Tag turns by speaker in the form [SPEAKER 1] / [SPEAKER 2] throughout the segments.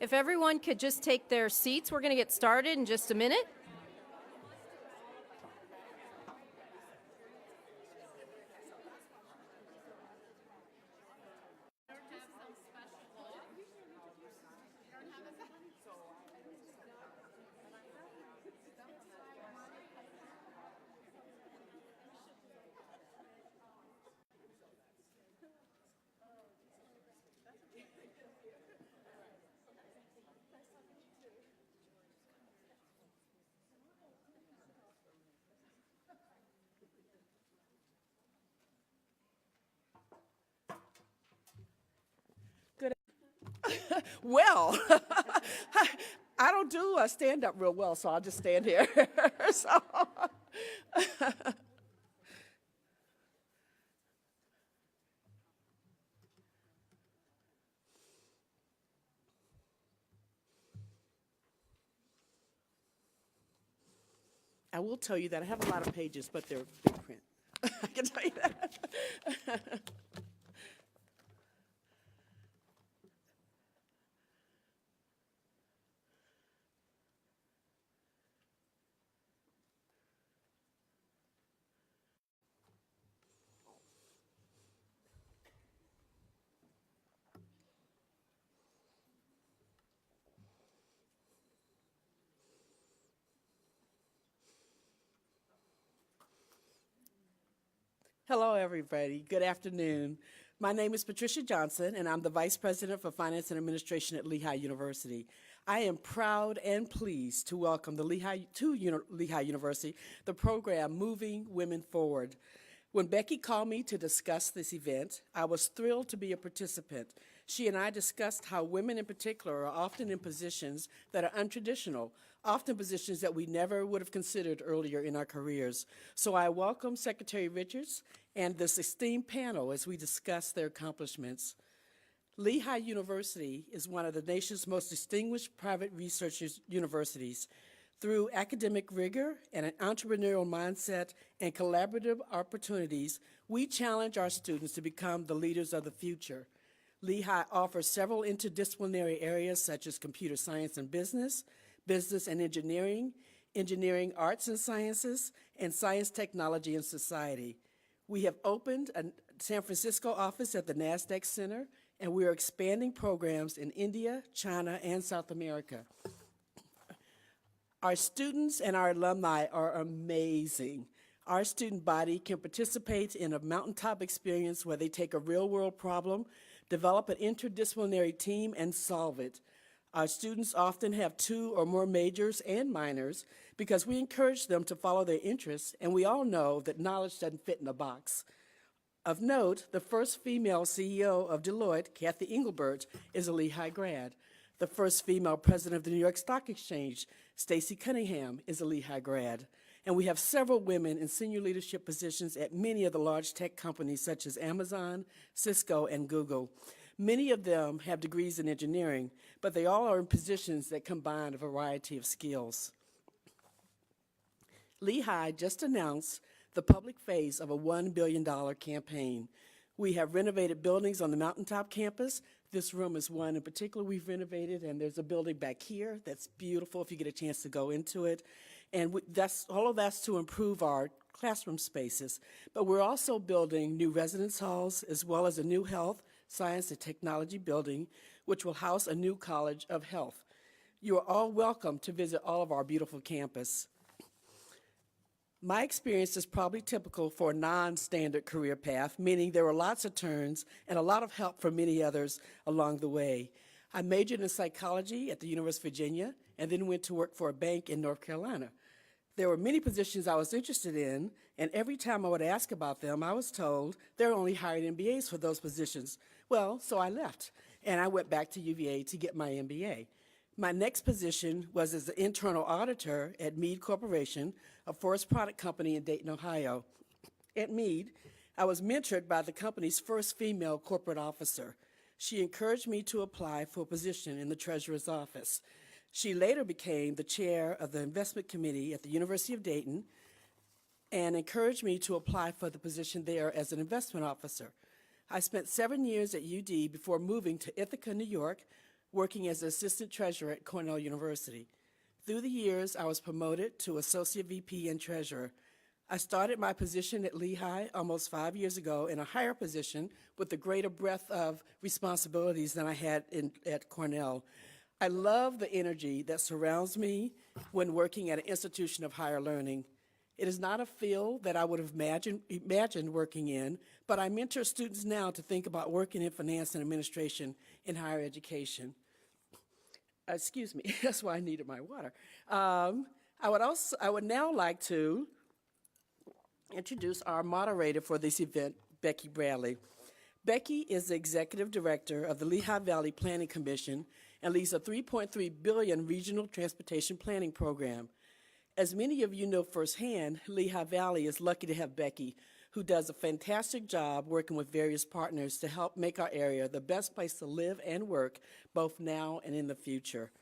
[SPEAKER 1] If everyone could just take their seats, we're going to get started in just a minute.
[SPEAKER 2] Well, I don't do a stand-up real well, so I'll just stand here. So, I will tell you that I have a lot of pages, but they're big print. I can tell you that. Hello, everybody. Good afternoon. My name is Patricia Johnson, and I'm the Vice President for Finance and Administration at Lehigh University. I am proud and pleased to welcome Lehigh University, the program Moving Women Forward. When Becky called me to discuss this event, I was thrilled to be a participant. She and I discussed how women in particular are often in positions that are untraditional, often positions that we never would have considered earlier in our careers. So I welcome Secretary Richards and this esteemed panel as we discuss their accomplishments. Lehigh University is one of the nation's most distinguished private research universities. Through academic rigor and an entrepreneurial mindset and collaborative opportunities, we challenge our students to become the leaders of the future. Lehigh offers several interdisciplinary areas such as computer science and business, business and engineering, engineering, arts and sciences, and science, technology, and society. We have opened a San Francisco office at the NASDAQ Center, and we are expanding programs in India, China, and South America. Our students and our alumni are amazing. Our student body can participate in a mountaintop experience where they take a real-world problem, develop an interdisciplinary team, and solve it. Our students often have 2 or more majors and minors because we encourage them to follow their interests, and we all know that knowledge doesn't fit in a box. Of note, the first female CEO of Deloitte, Kathy Engelbert, is a Lehigh grad. The first female president of the New York Stock Exchange, Stacey Cunningham, is a Lehigh grad. And we have several women in senior leadership positions at many of the large tech companies such as Amazon, Cisco, and Google. Many of them have degrees in engineering, but they all are in positions that combine a variety of skills. Lehigh just announced the public phase of a $1 billion campaign. We have renovated buildings on the Mountaintop campus. This room is one in particular we've renovated, and there's a building back here that's beautiful if you get a chance to go into it. And all of that's to improve our classroom spaces. But we're also building new residence halls as well as a new health, science, and technology building, which will house a new college of health. You are all welcome to visit all of our beautiful campus. My experience is probably typical for a non-standard career path, meaning there were lots of turns and a lot of help from many others along the way. I majored in psychology at the University of Virginia and then went to work for a bank in North Carolina. There were many positions I was interested in, and every time I would ask about them, I was told they're only hiring MBAs for those positions. Well, so I left, and I went back to UVA to get my MBA. My next position was as an internal auditor at Mead Corporation, a forest product company in Dayton, Ohio. At Mead, I was mentored by the company's first female corporate officer. She encouraged me to apply for a position in the treasurer's office. She later became the chair of the investment committee at the University of Dayton and encouraged me to apply for the position there as an investment officer. I spent 7 years at UD before moving to Ithaca, New York, working as assistant treasurer at Cornell University. Through the years, I was promoted to associate VP and treasurer. I started my position at Lehigh almost 5 years ago in a higher position with a greater breadth of responsibilities than I had at Cornell. I love the energy that surrounds me when working at an institution of higher learning. It is not a field that I would have imagined working in, but I mentor students now to think about working in finance and administration in higher education. Excuse me, that's why I needed my water. I would now like to introduce our moderator for this event, Becky Bradley. Becky is the executive director of the Lehigh Valley Planning Commission and leads a $3.3 billion regional transportation planning program. As many of you know firsthand, Lehigh Valley is lucky to have Becky, who does a fantastic job working with various partners to help make our area the best place to live and work, both now and in the future.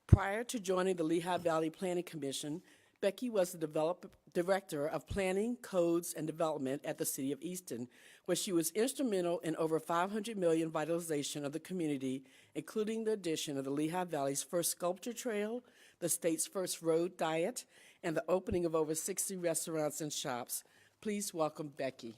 [SPEAKER 2] Prior to joining the Lehigh Valley Planning Commission, Becky was the Director of Planning, Codes, and Development at the City of Easton, where she was instrumental in over $500 million vitalization of the community, including the addition of the Lehigh Valley's first sculpture trail, the state's first road diet, and the opening of over 60 restaurants and shops. Please welcome Becky.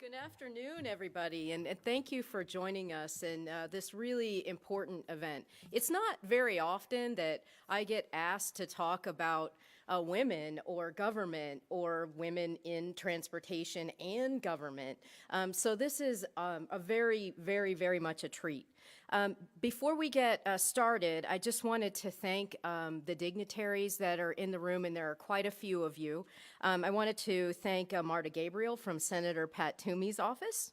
[SPEAKER 1] Good afternoon, everybody, and thank you for joining us in this really important event. It's not very often that I get asked to talk about women or government or women in transportation and government. So this is a very, very, very much a treat. Before we get started, I just wanted to thank the dignitaries that are in the room, and there are quite a few of you. I wanted to thank Marta Gabriel from Senator Pat Toomey's office,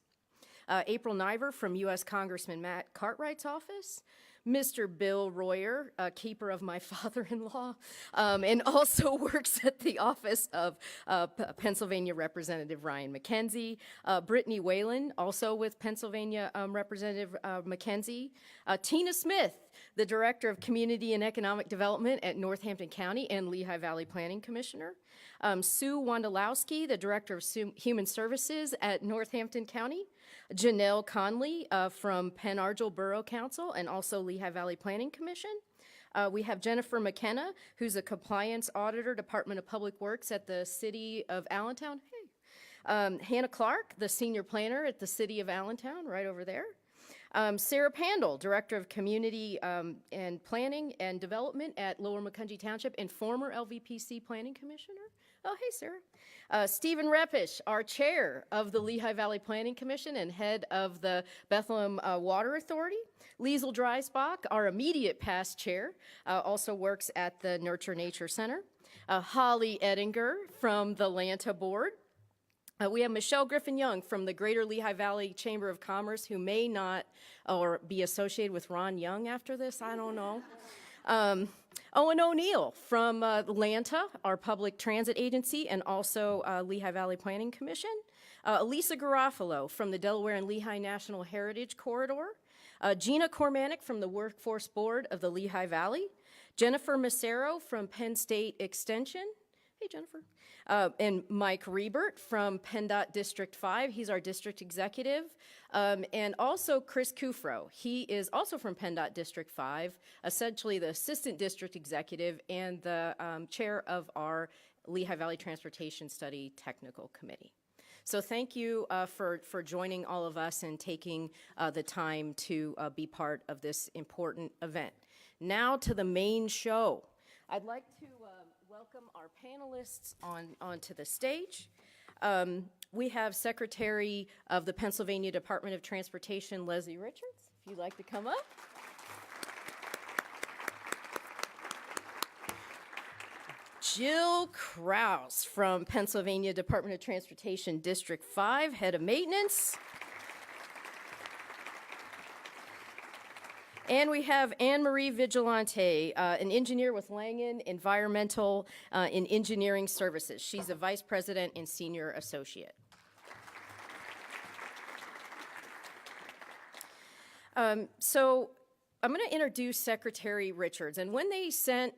[SPEAKER 1] April Niver from U.S. Congressman Matt Cartwright's office, Mr. Bill Royer, keeper of my father-in-law, and also works at the office of Pennsylvania Representative Ryan McKenzie, Brittany Whalen, also with Pennsylvania Representative McKenzie, Tina Smith, the Director of Community and Economic Development at Northampton County and Lehigh Valley Planning Commissioner, Sue Wondolowski, the Director of Human Services at Northampton County, Janelle Conley from Penn Argyl Borough Council and also Lehigh Valley Planning Commission. We have Jennifer McKenna, who's a compliance auditor, Department of Public Works at the City of Allentown. Hey. Hannah Clark, the senior planner at the City of Allentown, right over there. Sarah Pandel, Director of Community and Planning and Development at Lower Macungie Township and former LVPC Planning Commissioner. Oh, hey, Sarah. Stephen Repish, our chair of the Lehigh Valley Planning Commission and head of the Bethlehem Water Authority. Liesl Dreisbach, our immediate past chair, also works at the Nurture Nature Center. Holly Ettinger from the Lanta Board. We have Michelle Griffin-Young from the Greater Lehigh Valley Chamber of Commerce, who may not or be associated with Ron Young after this, I don't know. Owen O'Neill from Lanta, our public transit agency, and also Lehigh Valley Planning Commission. Elisa Garofalo from the Delaware and Lehigh National Heritage Corridor. Gina Cormanick from the Workforce Board of the Lehigh Valley. Jennifer Macero from Penn State Extension. Hey, Jennifer. And Mike Riebert from PennDOT District 5. He's our district executive. And also Chris Kufro. He is also from PennDOT District 5, essentially the assistant district executive and the chair of our Lehigh Valley Transportation Study Technical Committee. So thank you for joining all of us and taking the time to be part of this important event. Now to the main show. I'd like to welcome our panelists onto the stage. We have Secretary of the Pennsylvania Department of Transportation, Leslie Richards, if you'd like to come up. Jill Kraus from Pennsylvania Department of Transportation, District 5, Head of Maintenance. And we have Anne-Marie Vigilante, an engineer with Langen Environmental and Engineering Services. She's a vice president and senior associate. So I'm going to introduce Secretary Richards. And when they sent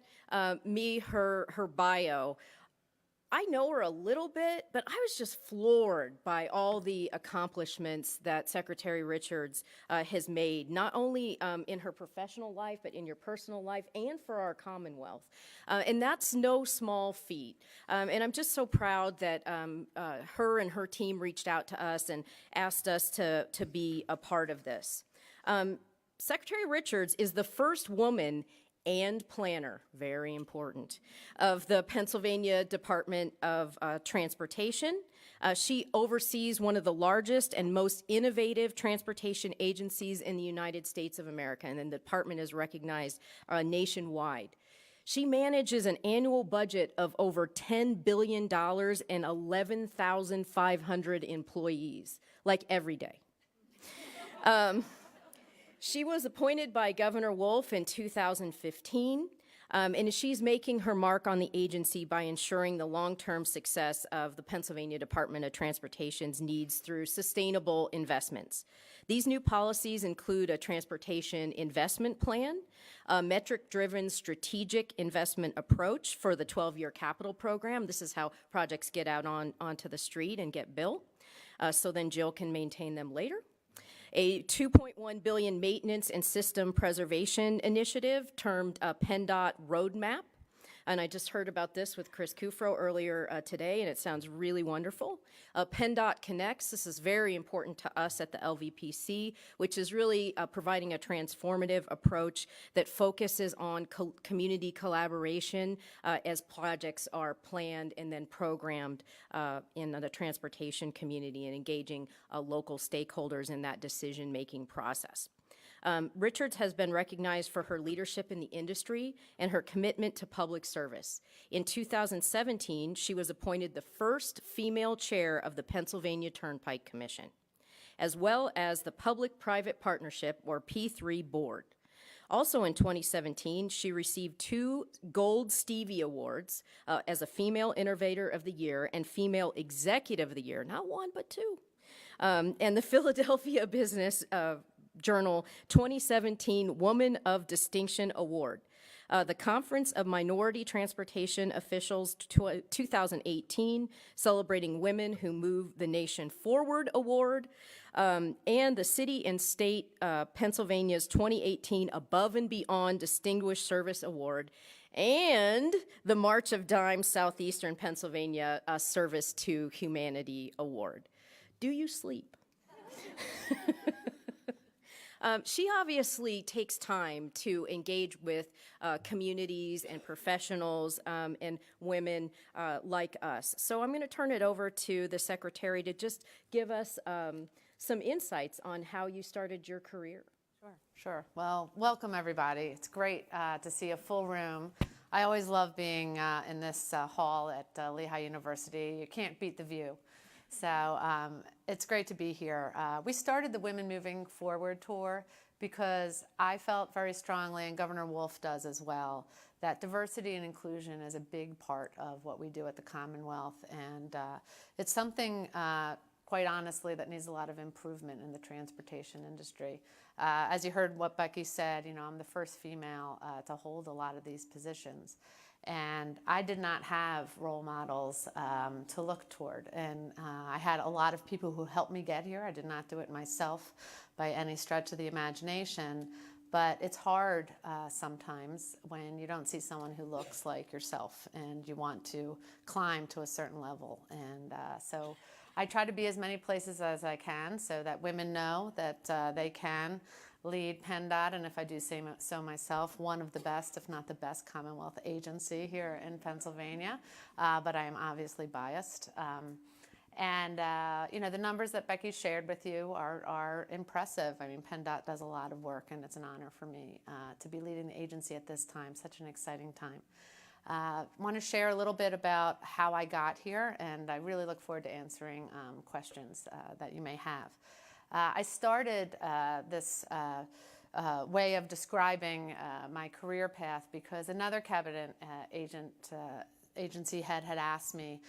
[SPEAKER 1] me her bio, I know her a little bit, but I was just floored by all the accomplishments that Secretary Richards has made, not only in her professional life, but in your personal life and for our Commonwealth. And that's no small feat. And I'm just so proud that her and her team reached out to us and asked us to be a part of this. Secretary Richards is the first woman and planner, very important, of the Pennsylvania Department of Transportation. She oversees one of the largest and most innovative transportation agencies in the United States of America, and the department is recognized nationwide. She manages an annual budget of over $10 billion and 11,500 employees, like every day. She was appointed by Governor Wolf in 2015, and she's making her mark on the agency by ensuring the long-term success of the Pennsylvania Department of Transportation's needs through sustainable investments. These new policies include a transportation investment plan, a metric-driven strategic investment approach for the 12-year capital program. This is how projects get out onto the street and get built, so then Jill can maintain them later. A $2.1 billion maintenance and system preservation initiative termed PennDOT Roadmap. And I just heard about this with Chris Kufro earlier today, and it sounds really wonderful. PennDOT Connects, this is very important to us at the LVPC, which is really providing a transformative approach that focuses on community collaboration as projects are planned and then programmed in the transportation community and engaging local stakeholders in that decision-making process. Richards has been recognized for her leadership in the industry and her commitment to public service. In 2017, she was appointed the first female chair of the Pennsylvania Turnpike Commission, as well as the Public-Private Partnership, or P3 board. Also in 2017, she received 2 Gold Stevie Awards as a Female Innovator of the Year and Female Executive of the Year, not 1, but 2. And the Philadelphia Business Journal 2017 Woman of Distinction Award. The Conference of Minority Transportation Officials 2018 Celebrating Women Who Move the Nation Forward Award, and the City and State Pennsylvania's 2018 Above and Beyond Distinguished Service Award, and the March of Dimes Southeastern Pennsylvania Service to Humanity Award. Do you sleep? She obviously takes time to engage with communities and professionals and women like us. So I'm going to turn it over to the secretary to just give us some insights on how you started your career.
[SPEAKER 3] Sure. Well, welcome everybody. It's great to see a full room. I always love being in this hall at Lehigh University. You can't beat the view. So it's great to be here. We started the Women Moving Forward tour because I felt very strongly, and Governor Wolf does as well, that diversity and inclusion is a big part of what we do at the Commonwealth. And it's something, quite honestly, that needs a lot of improvement in the transportation industry. As you heard what Becky said, you know, I'm the first female to hold a lot of these positions. And I did not have role models to look toward. And I had a lot of people who helped me get here. I did not do it myself by any stretch of the imagination. But it's hard sometimes when you don't see someone who looks like yourself and you want to climb to a certain level. And so I try to be as many places as I can so that women know that they can lead PennDOT, and if I do say so myself, one of the best, if not the best, Commonwealth agency here in Pennsylvania, but I am obviously biased. You know, the numbers that Becky shared with you are impressive. I mean, PennDOT does a lot of work, and it's an honor for me to be leading the agency at this time, such an exciting time. I want to share a little bit about how I got here, and I really look forward to answering questions that you may have. I started this way of describing my career path because another cabinet agency head had asked me,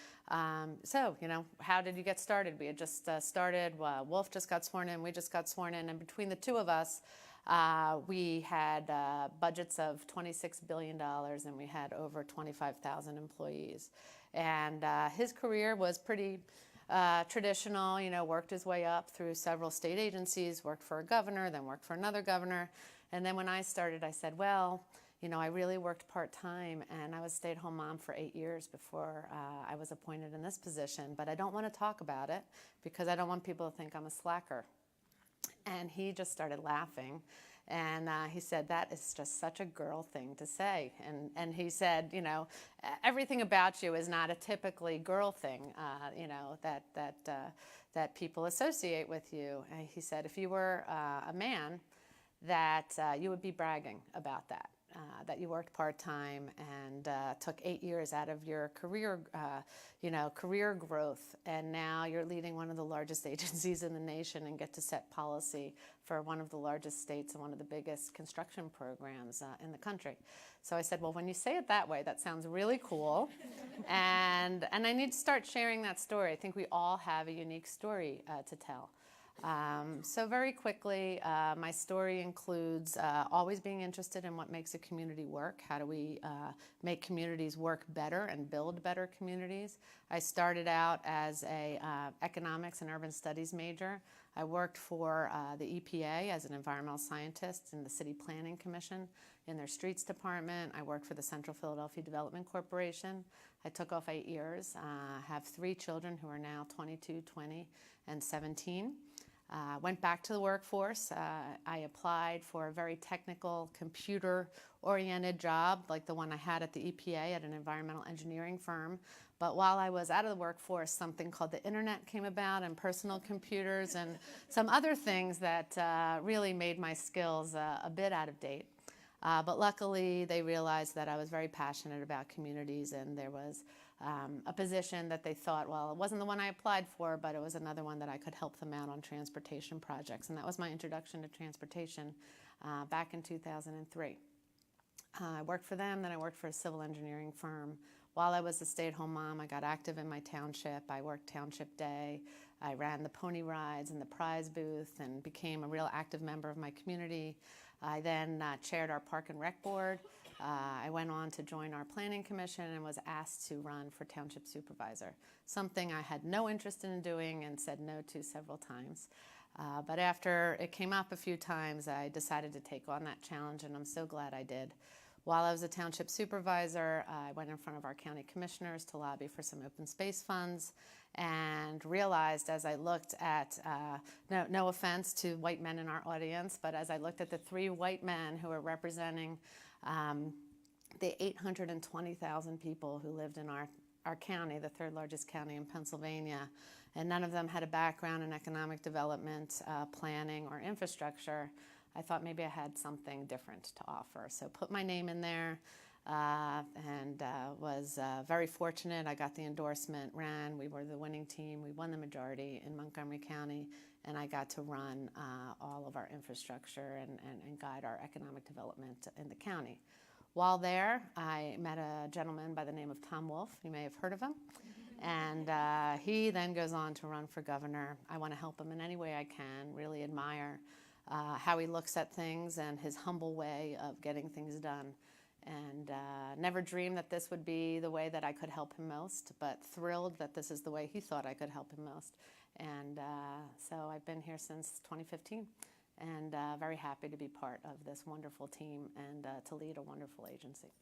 [SPEAKER 3] so, you know, how did you get started? We had just started, Wolf just got sworn in, we just got sworn in, and between the two of us, we had budgets of $26 billion and we had over 25,000 employees. And his career was pretty traditional, worked his way up through several state agencies, worked for a governor, then worked for another governor. And then when I started, I said, well, I really worked part-time, and I was a stay-at-home mom for 8 years before I was appointed in this position. But I don't want to talk about it because I don't want people to think I'm a slacker. And he just started laughing. And he said, that is just such a girl thing to say. And he said, everything about you is not a typically girl thing, that people associate with you. And he said, if you were a man, that you would be bragging about that. That you worked part-time and took 8 years out of your career, career growth, and now you're leading one of the largest agencies in the nation and get to set policy for one of the largest states and one of the biggest construction programs in the country. So I said, well, when you say it that way, that sounds really cool, and I need to start sharing that story. I think we all have a unique story to tell. So very quickly, my story includes always being interested in what makes a community work. How do we make communities work better and build better communities? I started out as a economics and urban studies major. I worked for the EPA as an environmental scientist in the City Planning Commission in their streets department. I worked for the Central Philadelphia Development Corporation. I took off 8 years. Have 3 children who are now 22, 20, and 17. Went back to the workforce. I applied for a very technical, computer-oriented job like the one I had at the EPA at an environmental engineering firm. But while I was out of the workforce, something called the internet came about and personal computers and some other things that really made my skills a bit out of date. But luckily, they realized that I was very passionate about communities, and there was a position that they thought, well, it wasn't the one I applied for, but it was another one that I could help them out on transportation projects. And that was my introduction to transportation back in 2003. I worked for them, then I worked for a civil engineering firm. While I was a stay-at-home mom, I got active in my township. I worked Township Day. I ran the pony rides and the prize booth and became a real active member of my community. I then chaired our Park and Rec Board. I went on to join our Planning Commission and was asked to run for Township Supervisor, something I had no interest in doing and said no to several times. But after it came up a few times, I decided to take on that challenge, and I'm so glad I did. While I was a Township Supervisor, I went in front of our county commissioners to lobby for some open space funds and realized as I looked at, no offense to white men in our audience, but as I looked at the 3 white men who were representing the 820,000 people who lived in our county, the 3rd largest county in Pennsylvania, and none of them had a background in economic development, planning, or infrastructure, I thought maybe I had something different to offer. So put my name in there and was very fortunate. I got the endorsement, ran. We were the winning team. We won the majority in Montgomery County, and I got to run all of our infrastructure and guide our economic development in the county. While there, I met a gentleman by the name of Tom Wolf. You may have heard of him. And he then goes on to run for governor. I want to help him in any way I can, really admire how he looks at things and his humble way of getting things done. And never dreamed that this would be the way that I could help him most, but thrilled that this is the way he thought I could help him most. And so I've been here since 2015 and very happy to be part of this wonderful team and to lead a wonderful agency.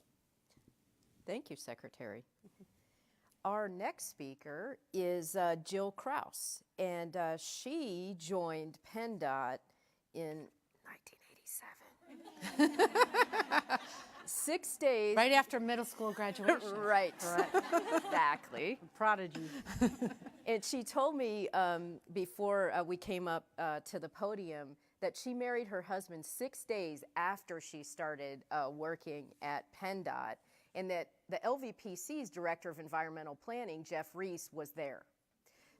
[SPEAKER 1] Thank you, Secretary. Our next speaker is Jill Kraus, and she joined PennDOT in 1987. 6 days.
[SPEAKER 3] Right after middle school graduation.
[SPEAKER 1] Right, exactly.
[SPEAKER 4] Prodigy.
[SPEAKER 1] And she told me before we came up to the podium that she married her husband 6 days after she started working at PennDOT, and that the LVPC's Director of Environmental Planning, Jeff Reese, was there.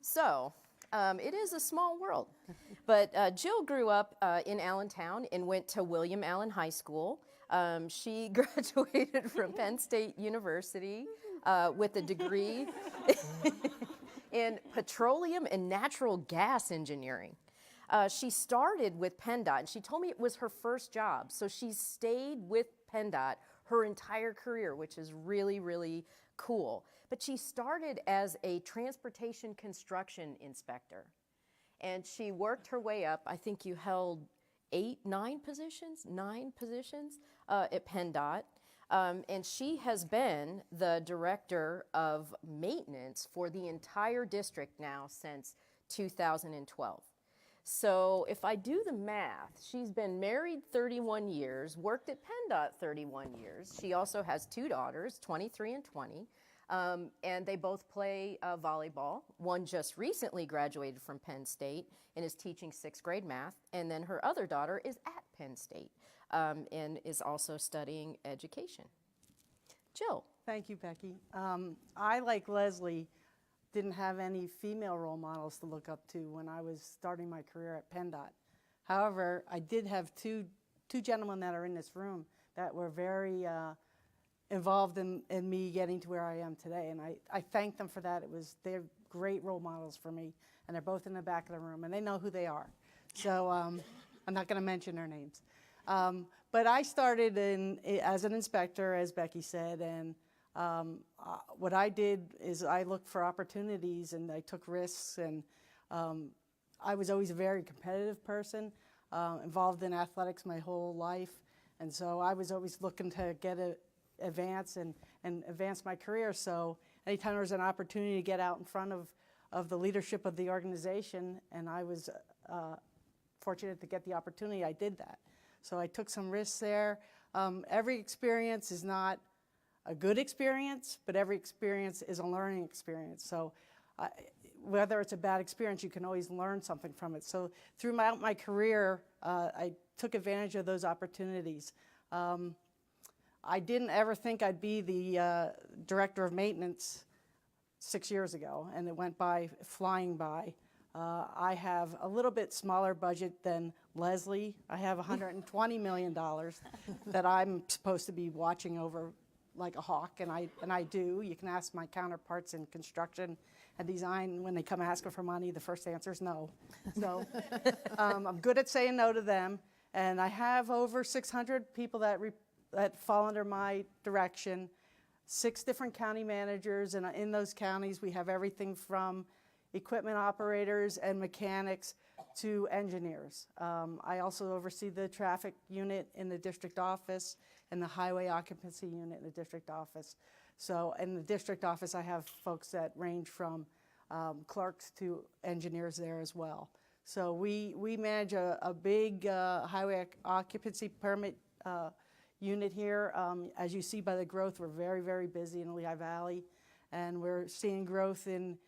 [SPEAKER 1] So it is a small world. But Jill grew up in Allentown and went to William Allen High School. She graduated from Penn State University with a degree in petroleum and natural gas engineering. She started with PennDOT, and she told me it was her first job. So she stayed with PennDOT her entire career, which is really, really cool. But she started as a transportation construction inspector. And she worked her way up. I think you held nine positions at PennDOT. And she has been the director of maintenance for the entire district now since 2012. So if I do the math, she's been married 31 years, worked at PennDOT 31 years. She also has two daughters, 23 and 20, and they both play volleyball. One just recently graduated from Penn State and is teaching sixth grade math, and then her other daughter is at Penn State and is also studying education. Jill.
[SPEAKER 4] Thank you, Becky. I, like Leslie, didn't have any female role models to look up to when I was starting my career at PennDOT. However, I did have two gentlemen that are in this room that were very involved in me getting to where I am today, and I thank them for that. They're great role models for me, and they're both in the back of the room, and they know who they are. So I'm not going to mention their names. But I started as an inspector, as Becky said, and what I did is I looked for opportunities and I took risks, and I was always a very competitive person, involved in athletics my whole life, and so I was always looking to advance and advance my career. So anytime there was an opportunity to get out in front of the leadership of the organization, and I was fortunate to get the opportunity, I did that. So I took some risks there. Every experience is not a good experience, but every experience is a learning experience. So whether it's a bad experience, you can always learn something from it. So throughout my career, I took advantage of those opportunities. I didn't ever think I'd be the director of maintenance 6 years ago, and it went by flying by. I have a little bit smaller budget than Leslie. I have $120 million that I'm supposed to be watching over like a hawk, and I do. You can ask my counterparts in construction and design. When they come asking for money, the first answer is no. So I'm good at saying no to them, and I have over 600 people that fall under my direction, 6 different county managers, and in those counties we have everything from equipment operators and mechanics to engineers. I also oversee the traffic unit in the district office and the highway occupancy unit in the district office. So in the district office, I have folks that range from clerks to engineers there as well. So we manage a big highway occupancy permit unit here. As you see by the growth, we're very, very busy in the Lehigh Valley, and we're seeing growth in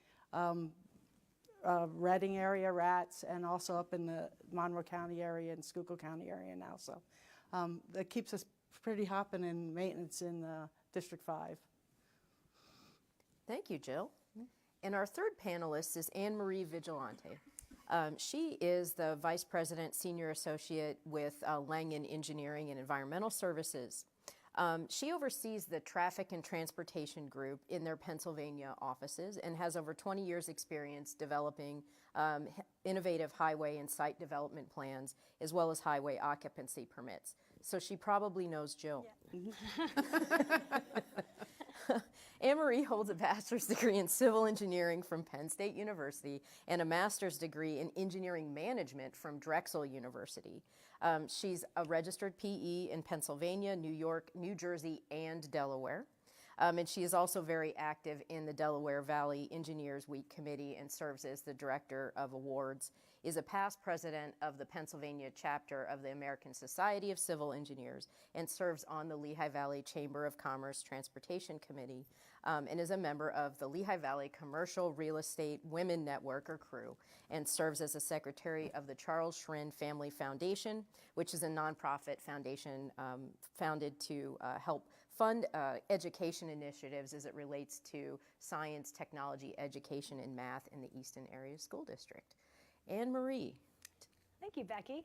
[SPEAKER 4] Reading area, Rats, and also up in the Monroe County area and Schuylkill County area now. So that keeps us pretty hopping in maintenance in District 5.
[SPEAKER 1] Thank you, Jill. And our third panelist is Anne Marie Vigilante. She is the Vice President, Senior Associate with Langen Engineering and Environmental Services. She oversees the Traffic and Transportation Group in their Pennsylvania offices and has over 20 years' experience developing innovative highway and site development plans, as well as highway occupancy permits. So she probably knows Jill. Yeah. Anne-Marie holds a bachelor's degree in civil engineering from Penn State University and a master's degree in engineering management from Drexel University. She's a registered PE in Pennsylvania, New York, New Jersey, and Delaware. And she is also very active in the Delaware Valley Engineers Week Committee and serves as the Director of Awards, is a past president of the Pennsylvania chapter of the American Society of Civil Engineers, and serves on the Lehigh Valley Chamber of Commerce Transportation Committee, and is a member of the Lehigh Valley Commercial Real Estate Women Network, or CREW, and serves as a secretary of the Charles Schrin Family Foundation, which is a nonprofit foundation founded to help fund education initiatives as it relates to science, technology, education, and math in the Easton Area School District. Anne-Marie.
[SPEAKER 5] Thank you, Becky.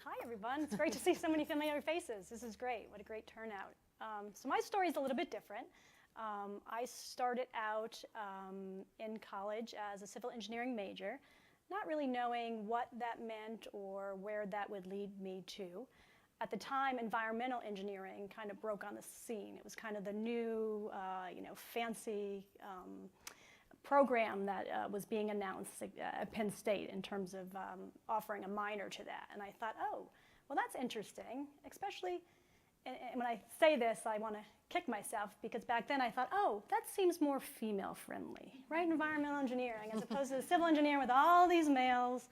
[SPEAKER 5] Hi, everyone. It's great to see so many familiar faces. This is great. What a great turnout. So my story is a little bit different. I started out in college as a civil engineering major, not really knowing what that meant or where that would lead me to. at the time, environmental engineering kind of broke on the scene. It was kind of the new, fancy program that was being announced at Penn State in terms of offering a minor to that. And I thought, oh, well, that's interesting, especially, and when I say this, I want to kick myself, because back then I thought, oh, that seems more female-friendly, right? Environmental engineering, as opposed to the civil engineer with all these males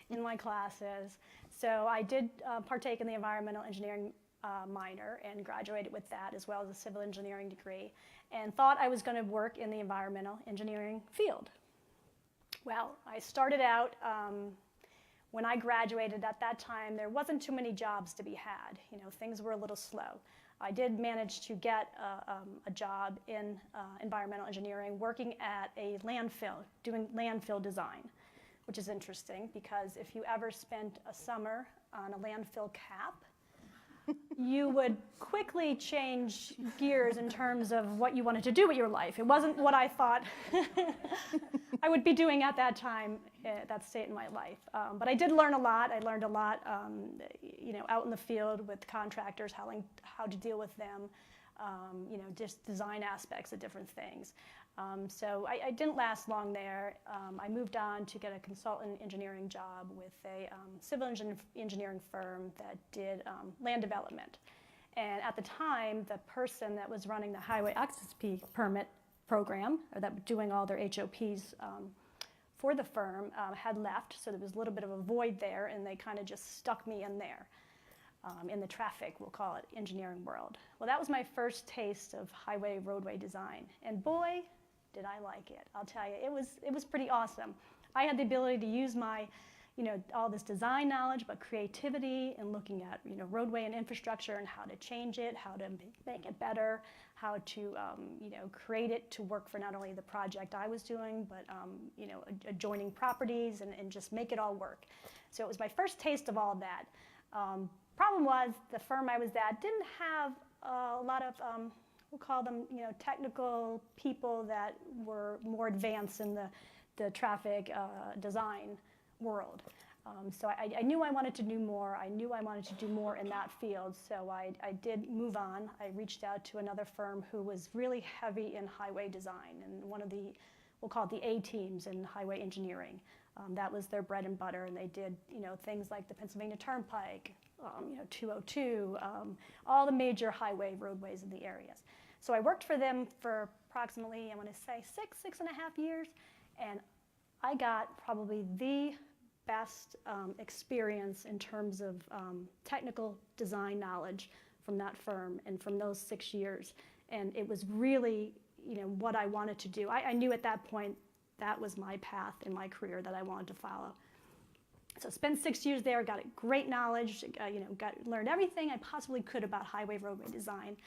[SPEAKER 5] in my classes. So I did partake in the environmental engineering minor and graduated with that, as well as a civil engineering degree, and thought I was going to work in the environmental engineering field. Well, I started out, when I graduated at that time, there wasn't too many jobs to be had. Things were a little slow. I did manage to get a job in environmental engineering, working at a landfill, doing landfill design, which is interesting because if you ever spent a summer on a landfill cap, you would quickly change gears in terms of what you wanted to do with your life. It wasn't what I thought I would be doing at that time, at that state in my life. But I did learn a lot. I learned a lot, out in the field with contractors, how to deal with them, just design aspects of different things. So I didn't last long there. I moved on to get a consultant engineering job with a civil engineering firm that did land development. And at the time, the person that was running the highway access permit program, or that was doing all their HOPs for the firm, had left, so there was a little bit of a void there, and they kind of just stuck me in there. In the traffic, we'll call it, engineering world. Well, that was my first taste of highway roadway design, and boy, did I like it. I'll tell you, it was pretty awesome. I had the ability to use my, all this design knowledge, but creativity and looking at, roadway and infrastructure and how to change it, how to make it better, how to, create it to work for not only the project I was doing, but, adjoining properties and just make it all work. So it was my first taste of all that. Problem was, the firm I was at didn't have a lot of, we'll call them, technical people that were more advanced in the traffic design world. So I knew I wanted to do more. I knew I wanted to do more in that field. So I did move on. I reached out to another firm who was really heavy in highway design, and one of the, we'll call it the A teams in highway engineering. That was their bread and butter, and they did, things like the Pennsylvania Turnpike, 202, all the major highway roadways in the areas. So I worked for them for approximately, I want to say, 6.5 years, and I got probably the best experience in terms of technical design knowledge from that firm and from those 6 years. And it was really, what I wanted to do. I knew at that point that was my path in my career that I wanted to follow. So spent 6 years there, got great knowledge, learned everything I possibly could about highway roadway design.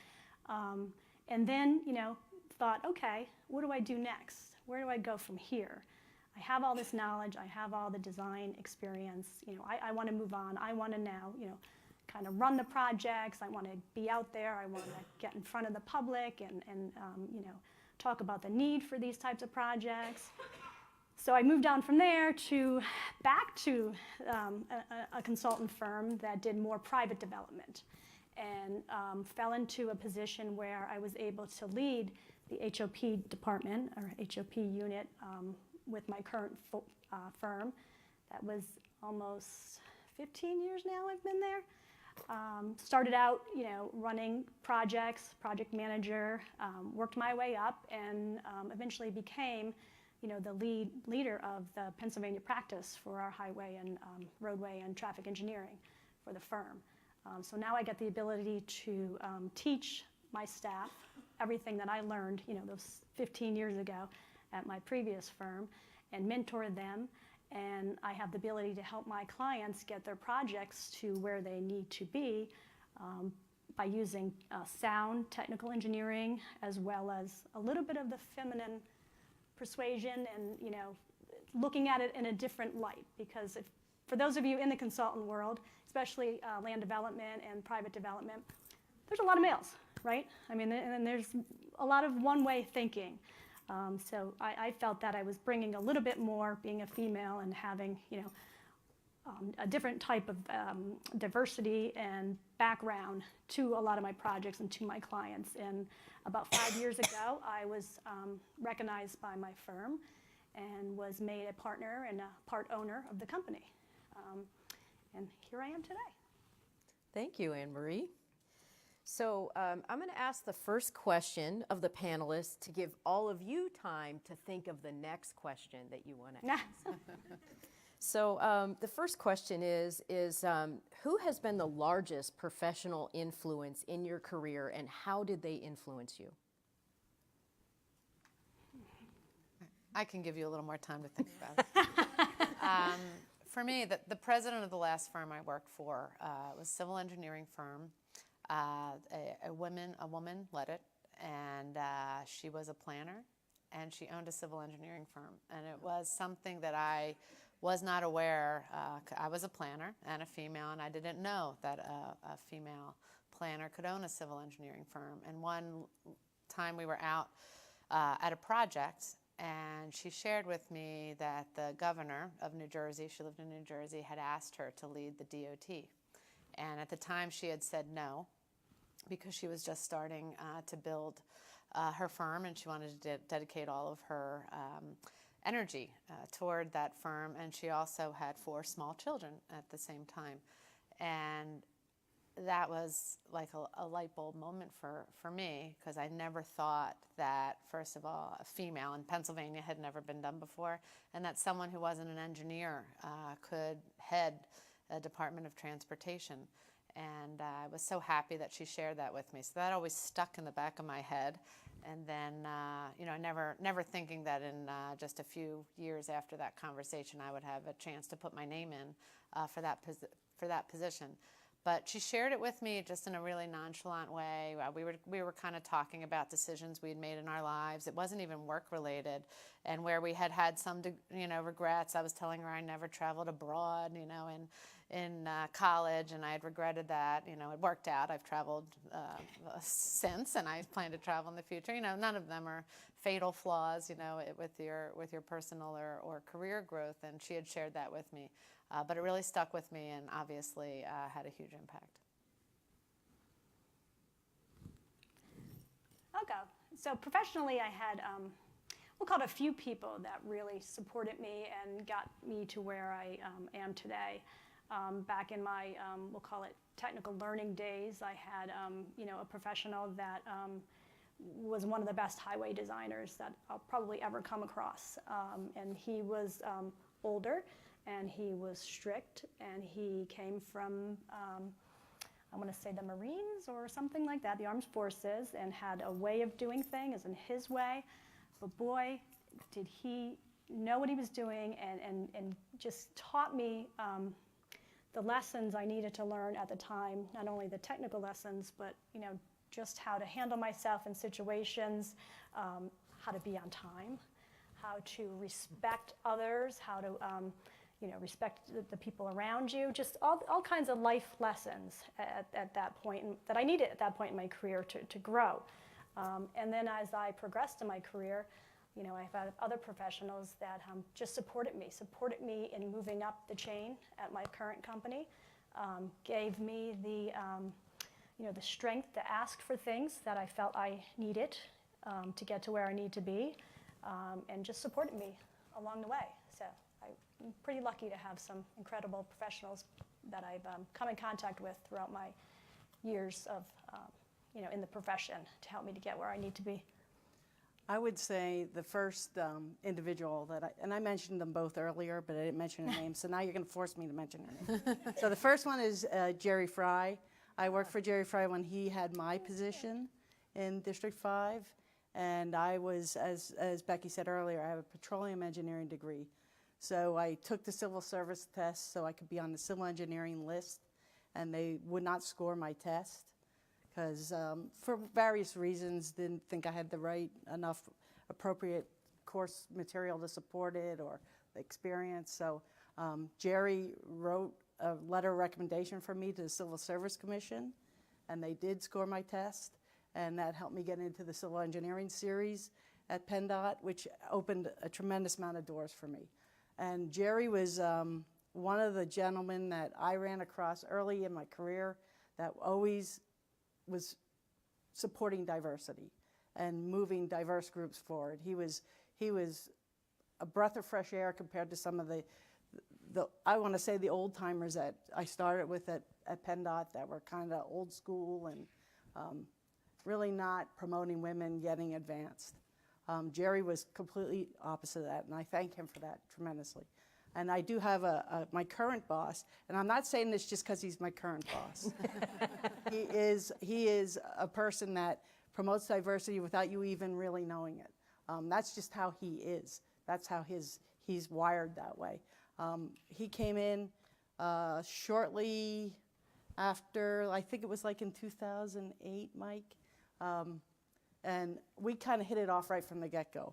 [SPEAKER 5] And then, thought, okay, what do I do next? Where do I go from here? I have all this knowledge, I have all the design experience, I want to move on. I want to now, kind of run the projects. I want to be out there. I want to get in front of the public and talk about the need for these types of projects. So I moved on from there back to a consultant firm that did more private development, and fell into a position where I was able to lead the HOP department, or HOP unit, with my current firm. That was almost 15 years now I've been there. Started out, running projects, project manager, worked my way up, and eventually became, the leader of the Pennsylvania practice for our highway and roadway and traffic engineering for the firm. So now I get the ability to teach my staff everything that I learned, those 15 years ago at my previous firm, and mentor them. And I have the ability to help my clients get their projects to where they need to be by using sound technical engineering, as well as a little bit of the feminine persuasion and, looking at it in a different light. Because for those of you in the consultant world, especially land development and private development, there's a lot of males, right? I mean, and there's a lot of one-way thinking. So I felt that I was bringing a little bit more, being a female and having, a different type of diversity and background to a lot of my projects and to my clients. And about 5 years ago, I was recognized by my firm and was made a partner and a part owner of the company. And here I am today.
[SPEAKER 1] Thank you, Anne Marie. So I'm going to ask the first question of the panelists to give all of you time to think of the next question that you want to ask. So the first question is who has been the largest professional influence in your career, and how did they influence you?
[SPEAKER 3] I can give you a little more time to think about it. For me, the president of the last firm I worked for was a civil engineering firm. A woman led it, and she was a planner, and she owned a civil engineering firm. And it was something that I was not aware. I was a planner and a female, and I didn't know that a female planner could own a civil engineering firm. And one time we were out at a project, and she shared with me that the governor of New Jersey, she lived in New Jersey, had asked her to lead the DOT. And at the time she had said no, because she was just starting to build her firm, and she wanted to dedicate all of her energy toward that firm. And she also had 4 small children at the same time. And that was like a light bulb moment for me, because I never thought that, first of all, a female in Pennsylvania had never been done before, and that someone who wasn't an engineer could head a Department of Transportation. And I was so happy that she shared that with me. So that always stuck in the back of my head. And then, never thinking that in just a few years after that conversation, I would have a chance to put my name in for that position. But she shared it with me just in a really nonchalant way. We were kind of talking about decisions we had made in our lives. It wasn't even work related, and where we had some regrets. I was telling her I never traveled abroad, in college, and I had regretted that. It worked out. I've traveled since, and I plan to travel in the future. None of them are fatal flaws, with your personal or career growth. And she had shared that with me. But it really stuck with me, and obviously had a huge impact.
[SPEAKER 5] I'll go. So professionally, I had, we'll call it a few people that really supported me and got me to where I am today. Back in my, we'll call it technical learning days, I had, a professional that was one of the best highway designers that I'll probably ever come across. And he was older, and he was strict, and he came from, I want to say the Marines or something like that, the Armed Forces, and had a way of doing things in his way. But boy, did he know what he was doing, and just taught me the lessons I needed to learn at the time, not only the technical lessons, but just how to handle myself in situations, how to be on time, how to respect others, how to respect the people around you, just all kinds of life lessons at that point, that I needed at that point in my career to grow. And then as I progressed in my career, I've had other professionals that just supported me in moving up the chain at my current company, gave me the strength to ask for things that I felt I needed to get to where I need to be, and just supported me along the way. So I'm pretty lucky to have some incredible professionals that I've come in contact with throughout my years of, in the profession, to help me to get where I need to be.
[SPEAKER 4] I would say the first individual and I mentioned them both earlier, but I didn't mention her name, so now you're going to force me to mention her name. So the first one is Jerry Fry. I worked for Jerry Fry when he had my position in District 5, and I was, as Becky said earlier, I have a petroleum engineering degree. So I took the civil service test so I could be on the civil engineering list, and they would not score my test, because for various reasons didn't think I had the right enough appropriate course material to support it or the experience. So Jerry wrote a letter of recommendation for me to the Civil Service Commission, and they did score my test, and that helped me get into the civil engineering series at PennDOT, which opened a tremendous amount of doors for me. And Jerry was one of the gentlemen that I ran across early in my career that always was supporting diversity and moving diverse groups forward. He was a breath of fresh air compared to some of the I want to say the old timers that I started with at PennDOT that were kind of old school and really not promoting women getting advanced. Jerry was completely opposite of that, and I thank him for that tremendously. And I do have my current boss, and I'm not saying this just because he's my current boss. He is a person that promotes diversity without you even really knowing it. That's just how he is. That's how he's wired that way. He came in shortly after, I think it was like in 2008, Mike, and we kind of hit it off right from the get-go.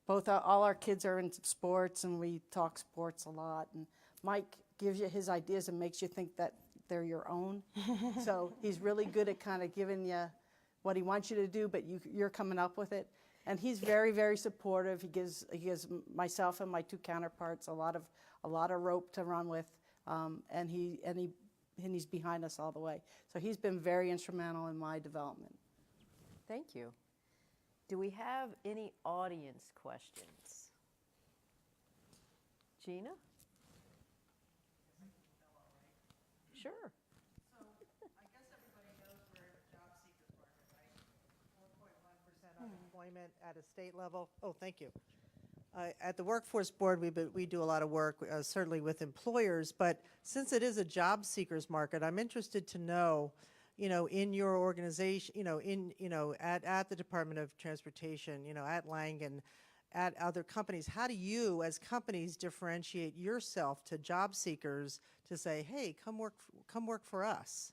[SPEAKER 4] All our kids are in sports, and we talk sports a lot, and Mike gives you his ideas and makes you think that they're your own. So he's really good at kind of giving you what he wants you to do, but you're coming up with it. And he's very, very supportive. He gives myself and my two counterparts a lot of rope to run with, and he's behind us all the way. So he's been very instrumental in my development.
[SPEAKER 1] Thank you. Do we have any audience questions? Gina? Sure.
[SPEAKER 6] So I guess everybody knows we're in a job seekers market, right? 4.1% unemployment at a state level. Oh, thank you. At the Workforce Board, we do a lot of work, certainly with employers, but since it is a job seekers market, I'm interested to know, in your organization, at the Department of Transportation, at Langen, at other companies, how do you, as companies, differentiate yourself to job seekers to say, hey, come work for us?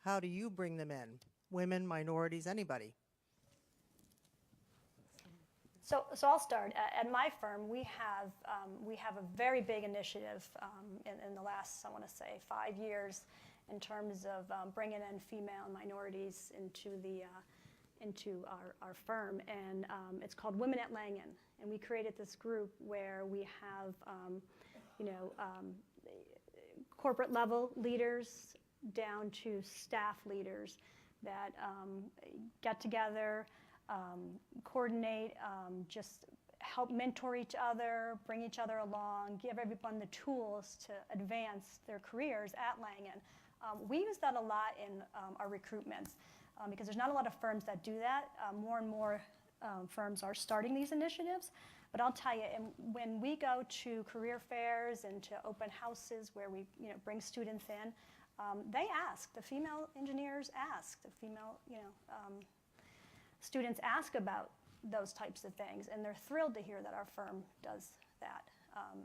[SPEAKER 6] How do you bring them in? Women, minorities, anybody?
[SPEAKER 5] So I'll start. At my firm, we have a very big initiative in the last, I want to say, 5 years, in terms of bringing in female and minorities into our firm, and it's called Women at Langen. And we created this group where we have corporate level leaders down to staff leaders that get together, coordinate, just help mentor each other, bring each other along, give everyone the tools to advance their careers at Langen. We use that a lot in our recruitments because there's not a lot of firms that do that. More and more firms are starting these initiatives. But I'll tell you, when we go to career fairs and to open houses where we bring students in, they ask, the female engineers ask, the female students ask about those types of things, and they're thrilled to hear that our firm does that.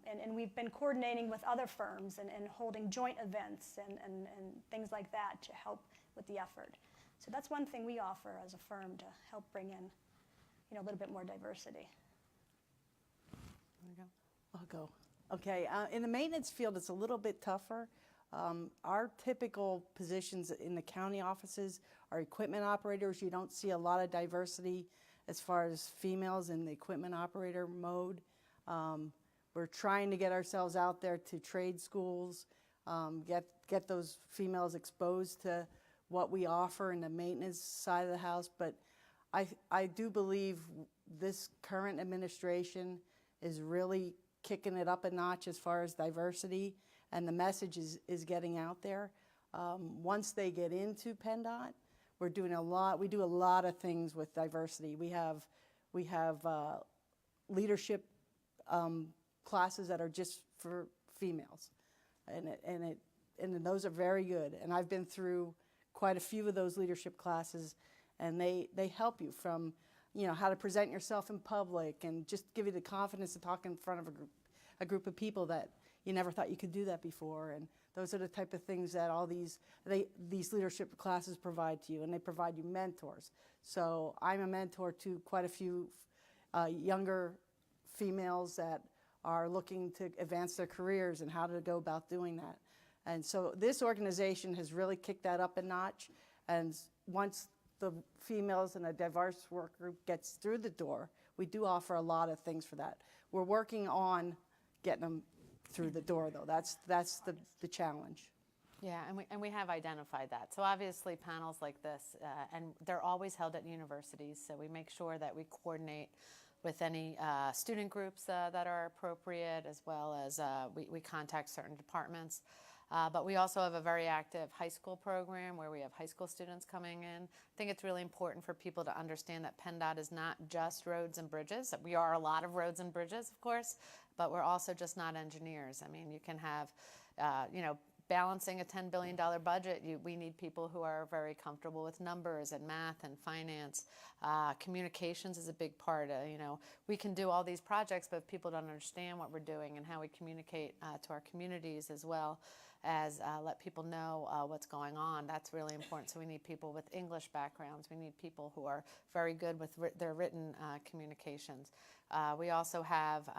[SPEAKER 5] And we've been coordinating with other firms and holding joint events and things like that to help with the effort. So that's one thing we offer as a firm to help bring in a little bit more diversity.
[SPEAKER 4] I'll go. Okay, in the maintenance field, it's a little bit tougher. Our typical positions in the county offices are equipment operators. You don't see a lot of diversity as far as females in the equipment operator mode. We're trying to get ourselves out there to trade schools, get those females exposed to what we offer in the maintenance side of the house. But I do believe this current administration is really kicking it up a notch as far as diversity, and the message is getting out there. Once they get into PennDOT, we do a lot of things with diversity. We have leadership classes that are just for females, and those are very good. And I've been through quite a few of those leadership classes, and they help you from how to present yourself in public and just give you the confidence to talk in front of a group of people that you never thought you could do that before. And those are the type of things that all these leadership classes provide to you, and they provide you mentors. So I'm a mentor to quite a few younger females that are looking to advance their careers and how to go about doing that. And so this organization has really kicked that up a notch. And once the females in a diverse work group gets through the door, we do offer a lot of things for that. We're working on getting them through the door, though. That's the challenge.
[SPEAKER 3] Yeah, and we have identified that. So obviously panels like this, and they're always held at universities, so we make sure that we coordinate with any student groups that are appropriate, as well as we contact certain departments. But we also have a very active high school program where we have high school students coming in. I think it's really important for people to understand that PennDOT is not just roads and bridges. We are a lot of roads and bridges, of course, but we're also just not engineers. I mean, you can have, balancing a $10 billion budget, we need people who are very comfortable with numbers and math and finance. Communications is a big part. We can do all these projects, but if people don't understand what we're doing and how we communicate to our communities, as well as let people know what's going on, that's really important. So we need people with English backgrounds. We need people who are very good with their written communications. We also have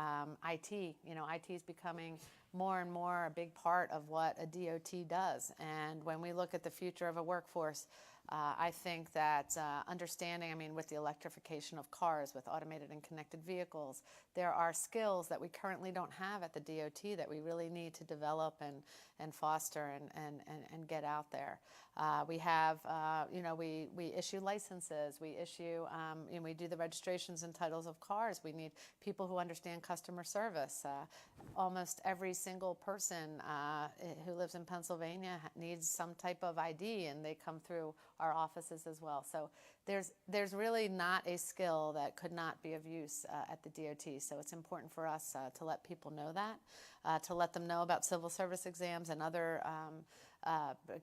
[SPEAKER 3] IT. IT is becoming more and more a big part of what a DOT does. And when we look at the future of a workforce, I think that understanding, with the electrification of cars, with automated and connected vehicles, there are skills that we currently don't have at the DOT that we really need to develop and foster and get out there. We have, we issue licenses, we issue, we do the registrations and titles of cars. We need people who understand customer service. Almost every single person who lives in Pennsylvania needs some type of ID, and they come through our offices as well. So there's really not a skill that could not be of use at the DOT. So it's important for us to let people know that, to let them know about civil service exams and other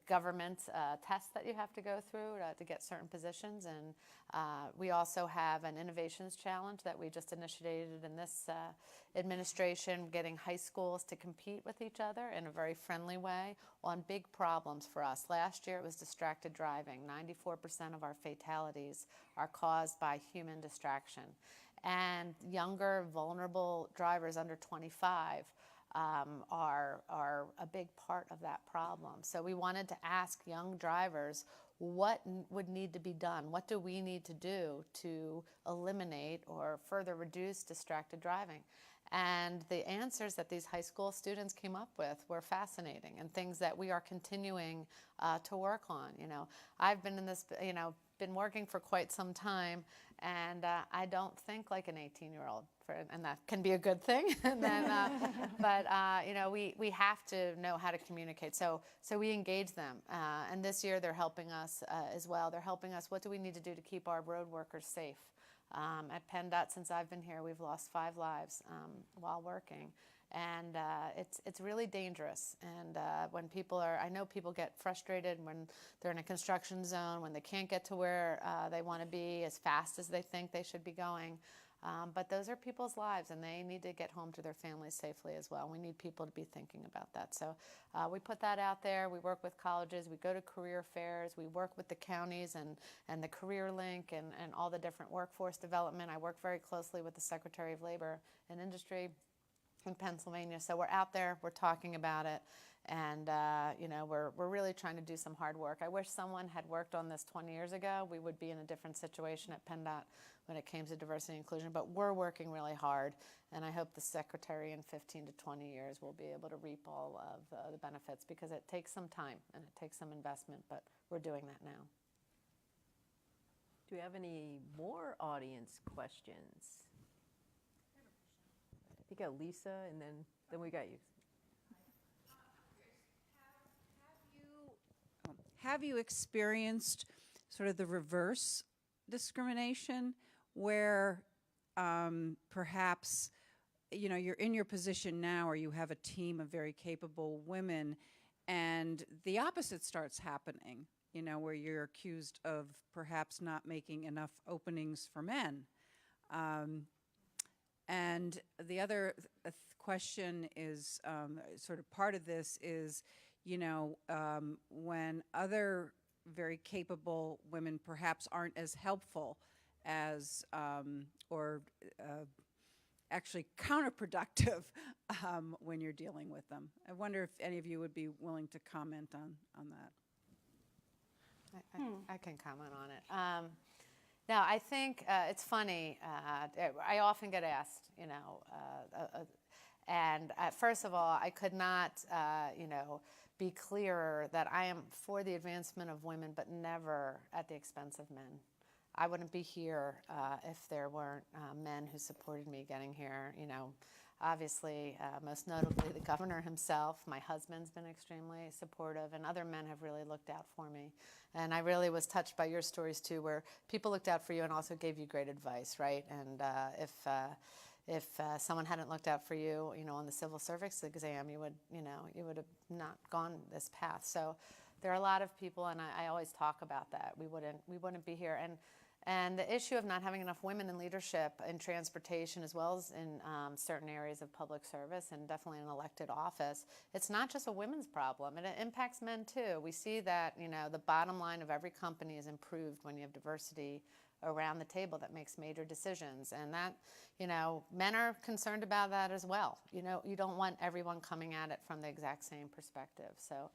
[SPEAKER 3] government tests that you have to go through to get certain positions. And we also have an innovations challenge that we just initiated in this administration, getting high schools to compete with each other in a very friendly way on big problems for us. Last year it was distracted driving. 94% of our fatalities are caused by human distraction. And younger, vulnerable drivers under 25 are a big part of that problem. So we wanted to ask young drivers what would need to be done. What do we need to do to eliminate or further reduce distracted driving? And the answers that these high school students came up with were fascinating, and things that we are continuing to work on. I've been in this, been working for quite some time, and I don't think like an 18-year-old, and that can be a good thing. And then, but we have to know how to communicate. So we engage them, and this year they're helping us as well. They're helping us. What do we need to do to keep our road workers safe? At PennDOT, since I've been here, we've lost 5 lives while working. And it's really dangerous. And when I know people get frustrated when they're in a construction zone, when they can't get to where they want to be as fast as they think they should be going. But those are people's lives, and they need to get home to their families safely as well. We need people to be thinking about that. So we put that out there. We work with colleges. We go to career fairs. We work with the counties and the Career Link and all the different workforce development. I work very closely with the Secretary of Labor and Industry in Pennsylvania. So we're out there. We're talking about it. And, we're really trying to do some hard work. I wish someone had worked on this 20 years ago. We would be in a different situation at PennDOT when it came to diversity and inclusion. But we're working really hard, and I hope the Secretary in 15 to 20 years will be able to reap all of the benefits, because it takes some time and it takes some investment, but we're doing that now.
[SPEAKER 1] Do we have any more audience questions? I think I got Lisa, and then we got you.
[SPEAKER 7] Have you experienced sort of the reverse discrimination where perhaps, you're in your position now, or you have a team of very capable women, and the opposite starts happening, where you're accused of perhaps not making enough openings for men? And the other question is, sort of part of this is, when other very capable women perhaps aren't as helpful as, or actually counterproductive when you're dealing with them. I wonder if any of you would be willing to comment on that.
[SPEAKER 3] I can comment on it. Now, I think it's funny. I often get asked, And first of all, I could not, be clearer that I am for the advancement of women, but never at the expense of men. I wouldn't be here if there weren't men who supported me getting here. Obviously, most notably the governor himself. My husband's been extremely supportive, and other men have really looked out for me. And I really was touched by your stories too, where people looked out for you and also gave you great advice, right? And if someone hadn't looked out for you, on the civil service exam, you would have not gone this path. So there are a lot of people, and I always talk about that. We wouldn't be here. And the issue of not having enough women in leadership in transportation, as well as in certain areas of public service and definitely in elected office, it's not just a women's problem. It impacts men too. We see that, the bottom line of every company is improved when you have diversity around the table that makes major decisions. And that, men are concerned about that as well. You don't want everyone coming at it from the exact same perspective. So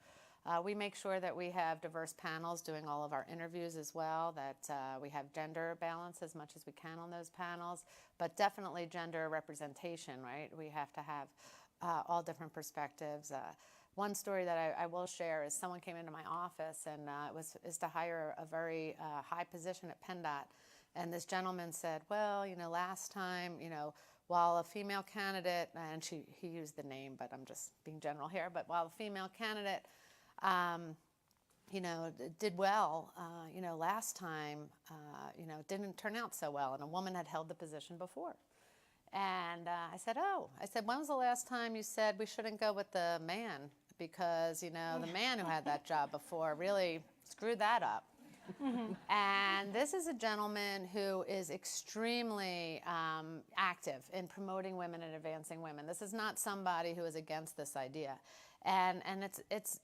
[SPEAKER 3] we make sure that we have diverse panels doing all of our interviews as well, that we have gender balance as much as we can on those panels, but definitely gender representation, right? We have to have all different perspectives. One story that I will share is someone came into my office, and is to hire a very high position at PennDOT. And this gentleman said, well, last time, while a female candidate, and he used the name, but I'm just being general here, but while a female candidate, did well, last time, it didn't turn out so well, and a woman had held the position before. And I said, when was the last time you said we shouldn't go with the man? Because, the man who had that job before really screwed that up. And this is a gentleman who is extremely active in promoting women and advancing women. This is not somebody who is against this idea. And it's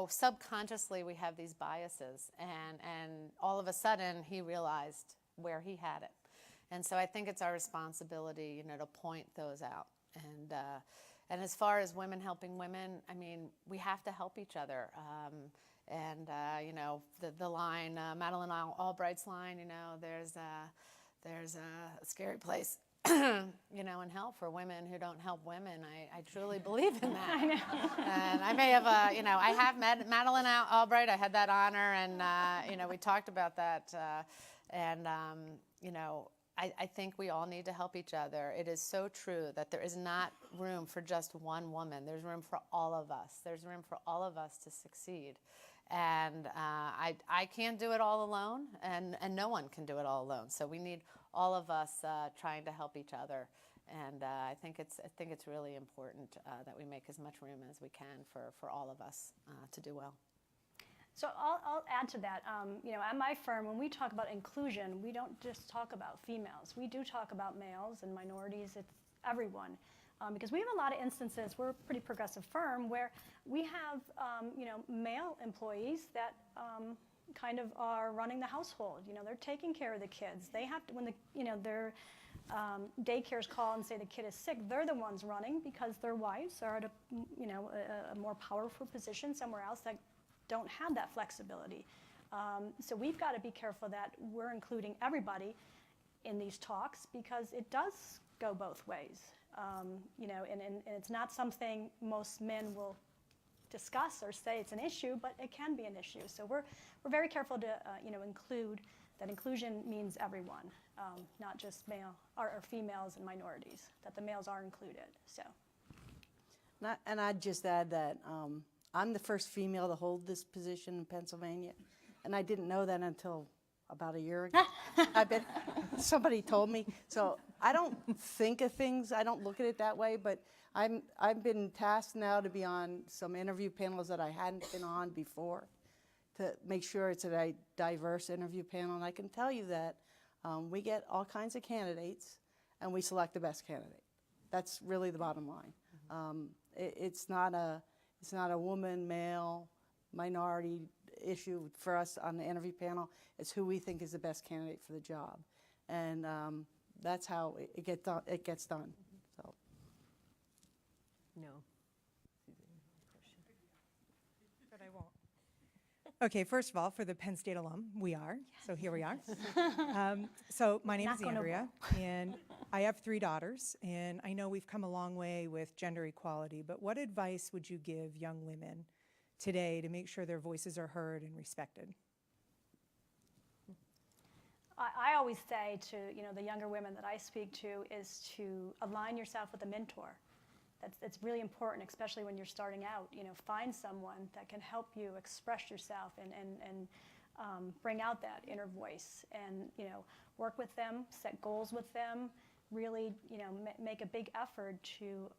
[SPEAKER 3] subconsciously we have these biases. And all of a sudden he realized where he had it. And so I think it's our responsibility, to point those out. And as far as women helping women, we have to help each other. The line, Madeleine Albright's line, there's a scary place, in hell for women who don't help women. I truly believe in that.
[SPEAKER 5] I know.
[SPEAKER 3] And I may have, I have met Madeleine Albright. I had that honor, and, we talked about that. I think we all need to help each other. It is so true that there is not room for just one woman. There's room for all of us. There's room for all of us to succeed. And I can't do it all alone, and no one can do it all alone. So we need all of us trying to help each other. And I think it's really important that we make as much room as we can for all of us to do well.
[SPEAKER 5] So I'll add to that. At my firm, when we talk about inclusion, we don't just talk about females. We do talk about males and minorities. It's everyone. Because we have a lot of instances, we're a pretty progressive firm, where we have male employees that kind of are running the household. They're taking care of the kids. They have to, when their daycares call and say the kid is sick, they're the ones running because their wives are at a more powerful position somewhere else that don't have that flexibility. So we've got to be careful that we're including everybody in these talks, because it does go both ways. And it's not something most men will discuss or say it's an issue, but it can be an issue. So we're very careful to include that. Inclusion means everyone, not just male or females and minorities. That the males are included. So.
[SPEAKER 4] And I'd just add that I'm the first female to hold this position in Pennsylvania, and I didn't know that until about a year ago. Somebody told me. So I don't think of things, I don't look at it that way, but I've been tasked now to be on some interview panels that I hadn't been on before, to make sure it's a diverse interview panel. And I can tell you that we get all kinds of candidates, and we select the best candidate. That's really the bottom line. It's not a woman, male, minority issue for us on the interview panel. It's who we think is the best candidate for the job, and that's how it gets done. So.
[SPEAKER 8] No.
[SPEAKER 6] But I won't.
[SPEAKER 8] Okay, first of all, for the Penn State alum, we are. So here we are. So my name
[SPEAKER 5] Not
[SPEAKER 8] is
[SPEAKER 5] gonna
[SPEAKER 8] Andrea, and I have 3 daughters. And I know we've come a long way with gender equality, but what advice would you give young women today to make sure their voices are heard and respected?
[SPEAKER 5] I always say to the younger women that I speak to is to align yourself with a mentor. That's really important, especially when you're starting out. Find someone that can help you express yourself and bring out that inner voice, and work with them, set goals with them. Really, make a big effort to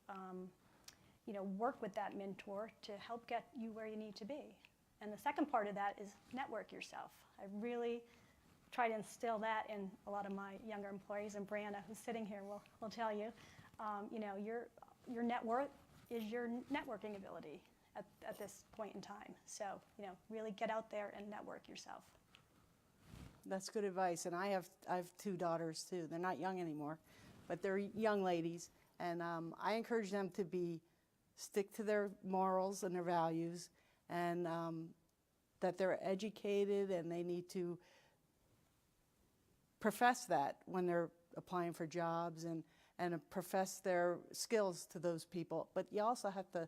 [SPEAKER 5] work with that mentor to help get you where you need to be. And the second part of that is network yourself. I really try to instill that in a lot of my younger employees, and Brianna, who's sitting here, will tell you. Your net worth is your networking ability at this point in time. So, really get out there and network yourself.
[SPEAKER 4] That's good advice. And I have 2 daughters too. They're not young anymore, but they're young ladies. And I encourage them to stick to their morals and their values, and that they're educated, and they need to profess that when they're applying for jobs, and profess their skills to those people. But you also have to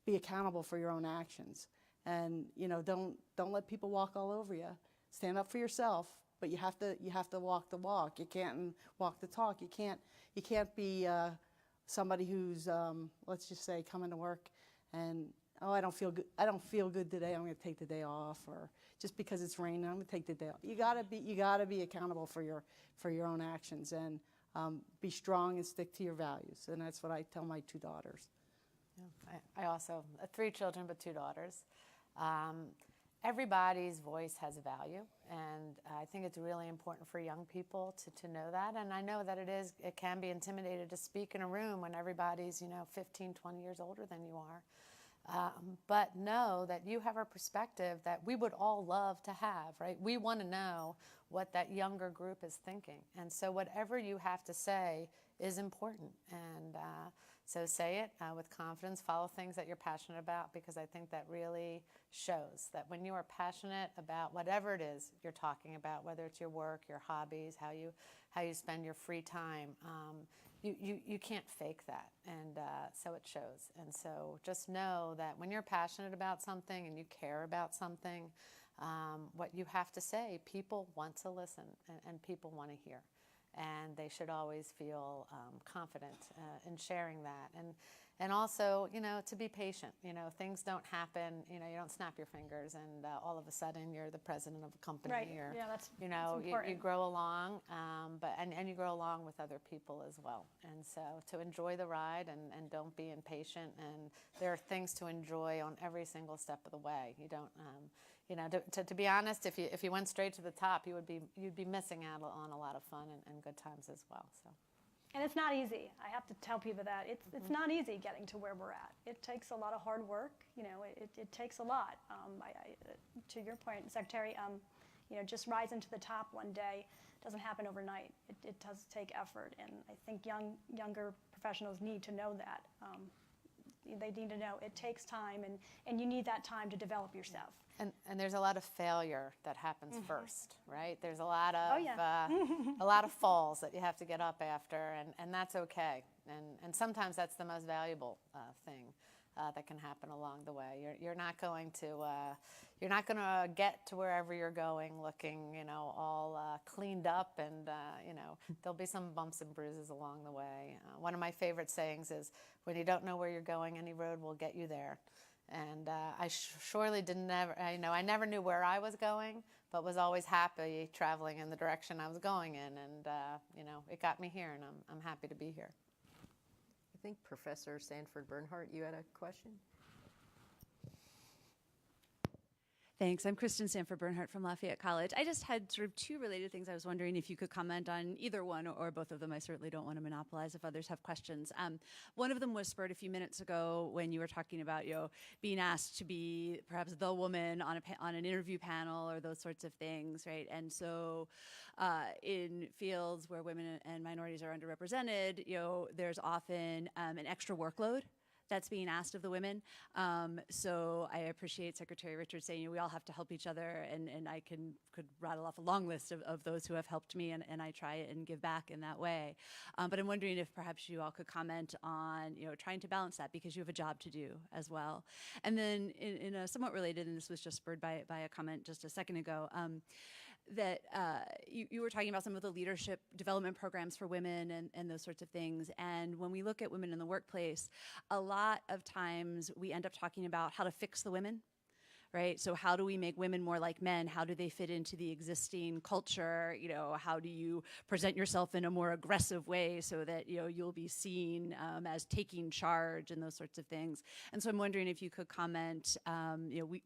[SPEAKER 4] be accountable for your own actions. And don't let people walk all over you. Stand up for yourself, but you have to walk the walk. You can't walk the talk. You can't be somebody who's let's just say coming to work and I don't feel good today, I'm going to take the day off, or just because it's raining, I'm going to take the day off. You gotta be accountable for your own actions, and be strong and stick to your values. And that's what I tell my 2 daughters.
[SPEAKER 3] Yeah, I also have 3 children, but 2 daughters. Everybody's voice has value, and I think it's really important for young people to know that. And I know that it can be intimidating to speak in a room when everybody's 15, 20 years older than you are. But know that you have a perspective that we would all love to have, right? We want to know what that younger group is thinking. And so whatever you have to say is important. And so say it with confidence, follow things that you're passionate about, because I think that really shows that when you are passionate about whatever it is you're talking about, whether it's your work, your hobbies, how you spend your free time, you can't fake that, and so it shows. And so just know that when you're passionate about something and you care about something, what you have to say, people want to listen, and people want to hear. And they should always feel confident in sharing that. And also, to be patient. Things don't happen, you don't snap your fingers and all of a sudden you're the president of a company.
[SPEAKER 5] Right.
[SPEAKER 3] Or,
[SPEAKER 5] Yeah, that's
[SPEAKER 3] you
[SPEAKER 5] important.
[SPEAKER 3] grow along, and you grow along with other people as well. And so to enjoy the ride, and don't be impatient. And there are things to enjoy on every single step of the way. You don't, to be honest, if you went straight to the top, you'd be missing out on a lot of fun and good times as well. So.
[SPEAKER 5] And it's not easy. I have to tell people that it's not easy getting to where we're at. It takes a lot of hard work. It takes a lot. To your point, Secretary, just rising to the top one day doesn't happen overnight. It does take effort, and I think younger professionals need to know that. They need to know it takes time, and you need that time to develop yourself.
[SPEAKER 3] And there's a lot of failure that happens first, right? There's a lot of
[SPEAKER 5] Oh,
[SPEAKER 3] a lot of falls that you have to get up after, and that's okay. And sometimes that's the most valuable thing that can happen along the way. You're not going to get to wherever you're going looking all cleaned up, and there'll be some bumps and bruises along the way. One of my favorite sayings is, when you don't know where you're going, any road will get you there. And I surely I never knew where I was going, but was always happy traveling in the direction I was going in. And, it got me here, and I'm happy to be here.
[SPEAKER 1] I think Professor Sanford Bernhardt, you had a question?
[SPEAKER 9] Thanks. I'm Kristen Sanford Bernhardt from Lafayette College. I just had sort of 2 related things I was wondering if you could comment on, either one or both of them. I certainly don't want to monopolize if others have questions. One of them was spurred a few minutes ago when you were talking about being asked to be perhaps the woman on an interview panel or those sorts of things, right? And so in fields where women and minorities are underrepresented, there's often an extra workload that's being asked of the women. So I appreciate Secretary Richards saying, we all have to help each other, and I could rattle off a long list of those who have helped me, and I try and give back in that way. But I'm wondering if perhaps you all could comment on, trying to balance that, because you have a job to do as well. And then in a somewhat related, and this was just spurred by a comment just a second ago, that you were talking about some of the leadership development programs for women and those sorts of things. And when we look at women in the workplace, a lot of times we end up talking about how to fix the women. Right? So how do we make women more like men? How do they fit into the existing culture? How do you present yourself in a more aggressive way so that, you'll be seen as taking charge and those sorts of things? And so I'm wondering if you could comment,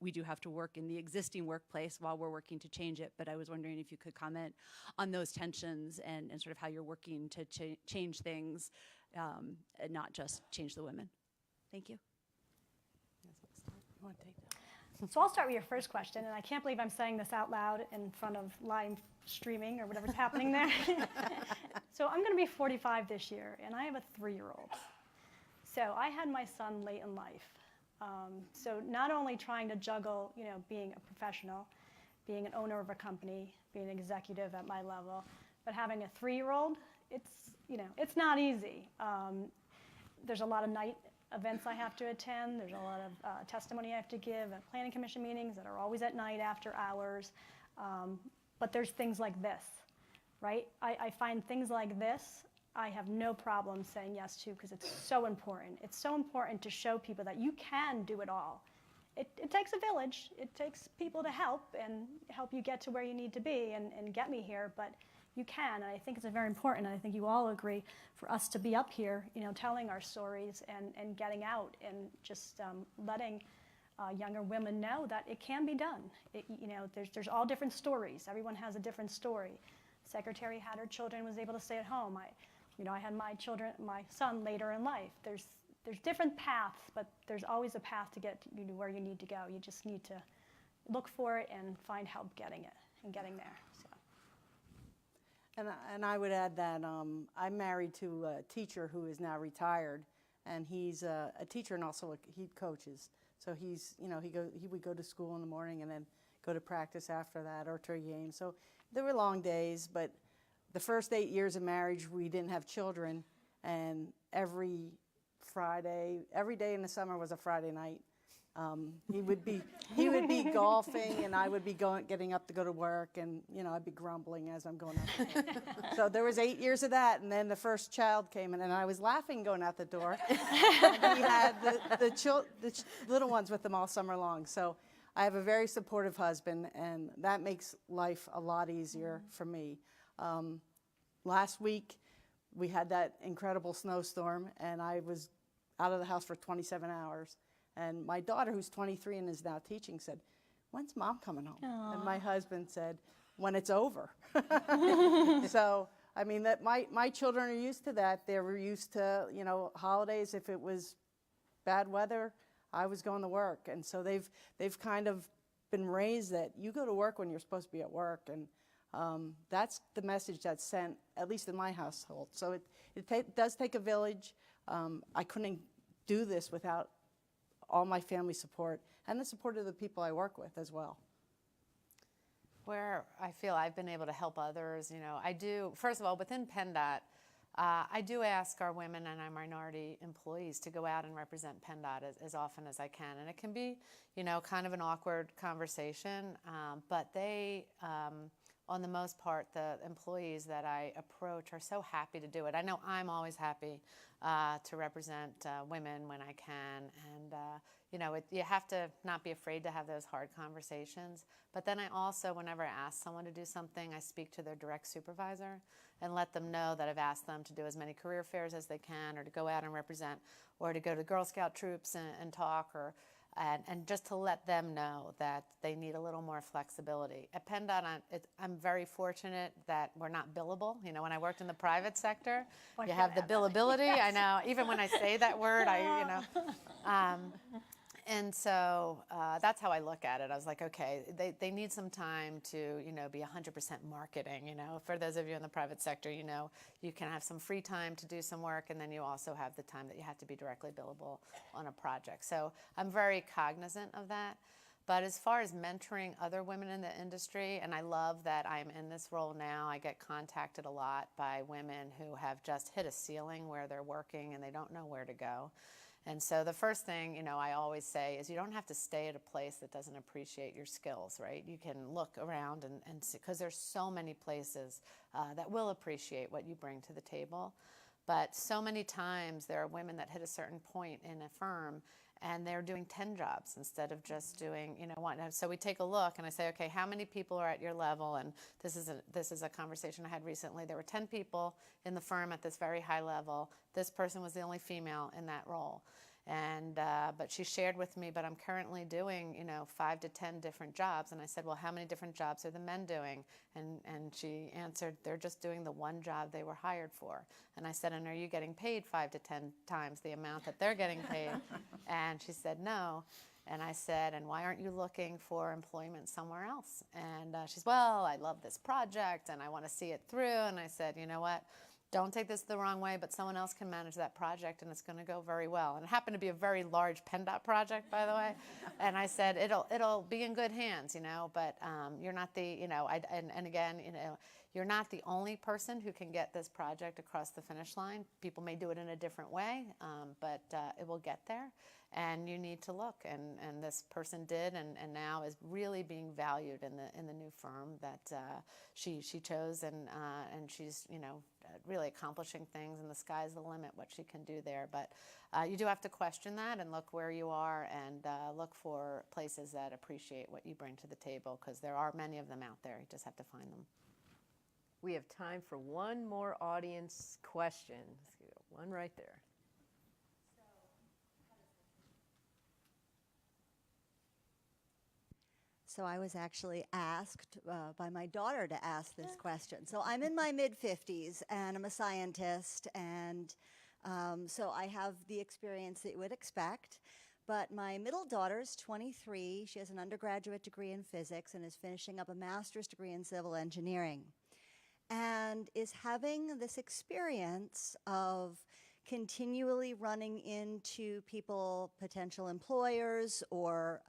[SPEAKER 9] we do have to work in the existing workplace while we're working to change it, but I was wondering if you could comment on those tensions and sort of how you're working to change things and not just change the women. Thank you.
[SPEAKER 4] You want to take that?
[SPEAKER 5] So I'll start with your first question, and I can't believe I'm saying this out loud in front of live streaming or whatever's happening there. So I'm going to be 45 this year, and I have a 3-year-old. So I had my son late in life. So not only trying to juggle, being a professional, being an owner of a company, being an executive at my level, but having a 3-year-old, it's not easy. There's a lot of night events I have to attend. There's a lot of testimony I have to give at planning commission meetings that are always at night after hours. But there's things like this, right? I find things like this, I have no problem saying yes to, because it's so important. It's so important to show people that you can do it all. It takes a village. It takes people to help you get to where you need to be and get me here, but you can, and I think it's very important, and I think you all agree, for us to be up here, telling our stories and getting out and just letting younger women know that it can be done. There's all different stories. Everyone has a different story. Secretary had her children, was able to stay at home. I had my son later in life. There's different paths, but there's always a path to get you to where you need to go. You just need to look for it and find help getting there. So.
[SPEAKER 4] And I would add that I'm married to a teacher who is now retired, and he's a teacher and also he coaches. So he would go to school in the morning and then go to practice after that or to a game. So there were long days, but the first 8 years of marriage we didn't have children, and every day in the summer was a Friday night. He would be golfing, and I would be getting up to go to work, and I'd be grumbling as I'm going out. So there was 8 years of that, and then the first child came in, and I was laughing going out the door. And he had the little ones with him all summer long. So I have a very supportive husband, and that makes life a lot easier for me. Last week we had that incredible snowstorm, and I was out of the house for 27 hours. And my daughter, who's 23 and is now teaching, said, "When's Mom coming home?" Aww. And my husband said, "When it's over." So, I mean, that my children are used to that. They were used to, holidays. If it was bad weather, I was going to work. And so they've kind of been raised that you go to work when you're supposed to be at work. And that's the message that's sent, at least in my household. So it does take a village. I couldn't do this without all my family support and the support of the people I work with as well.
[SPEAKER 3] Where I feel I've been able to help others, I do, first of all, within PennDOT, I do ask our women and our minority employees to go out and represent PennDOT as often as I can. And it can be, kind of an awkward conversation, but they, on the most part, the employees that I approach are so happy to do it. I know I'm always happy to represent women when I can, and you have to not be afraid to have those hard conversations. But then I also, whenever I ask someone to do something, I speak to their direct supervisor and let them know that I've asked them to do as many career fairs as they can, or to go out and represent, or to go to Girl Scout troops and talk, and just to let them know that they need a little more flexibility. At PennDOT, I'm very fortunate that we're not billable. When I worked in the private sector, you have the billability. Yes. I know, even when I say that word, And so that's how I look at it. I was like, okay, they need some time to, be 100% marketing. For those of you in the private sector, you can have some free time to do some work, and then you also have the time that you have to be directly billable on a project. So I'm very cognizant of that. But as far as mentoring other women in the industry, and I love that I'm in this role now, I get contacted a lot by women who have just hit a ceiling where they're working and they don't know where to go. And so the first thing, I always say is you don't have to stay at a place that doesn't appreciate your skills, right? You can look around and see, because there's so many places that will appreciate what you bring to the table. But so many times there are women that hit a certain point in a firm and they're doing 10 jobs instead of just doing, one. And so we take a look and I say, okay, how many people are at your level? And this is a conversation I had recently. There were 10 people in the firm at this very high level. This person was the only female in that role. And but she shared with me, but I'm currently doing 5 to 10 different jobs. And I said, well, how many different jobs are the men doing? And she answered, they're just doing the one job they were hired for. And I said, and are you getting paid 5 to 10 times the amount that they're getting paid? And she said, no. And I said, and why aren't you looking for employment somewhere else? And she said, well, I love this project and I want to see it through. And I said, you know what? Don't take this the wrong way, but someone else can manage that project and it's going to go very well. And it happened to be a very large PennDOT project, by the way. And I said, it'll be in good hands, but you're not the, and again, you're not the only person who can get this project across the finish line. People may do it in a different way, but it will get there. And you need to look, and this person did, and now is really being valued in the new firm that she chose, and she's really accomplishing things, and the sky's the limit what she can do there. But you do have to question that and look where you are, and look for places that appreciate what you bring to the table, because there are many of them out there. You just have to find them.
[SPEAKER 1] We have time for one more audience question. One right there.
[SPEAKER 10] So I was actually asked by my daughter to ask this question. So I'm in my mid-50s, and I'm a scientist, and so I have the experience that you would expect. But my middle daughter's 23. She has an undergraduate degree in physics and is finishing up a master's degree in civil engineering, and is having this experience of continually running into people, potential employers, or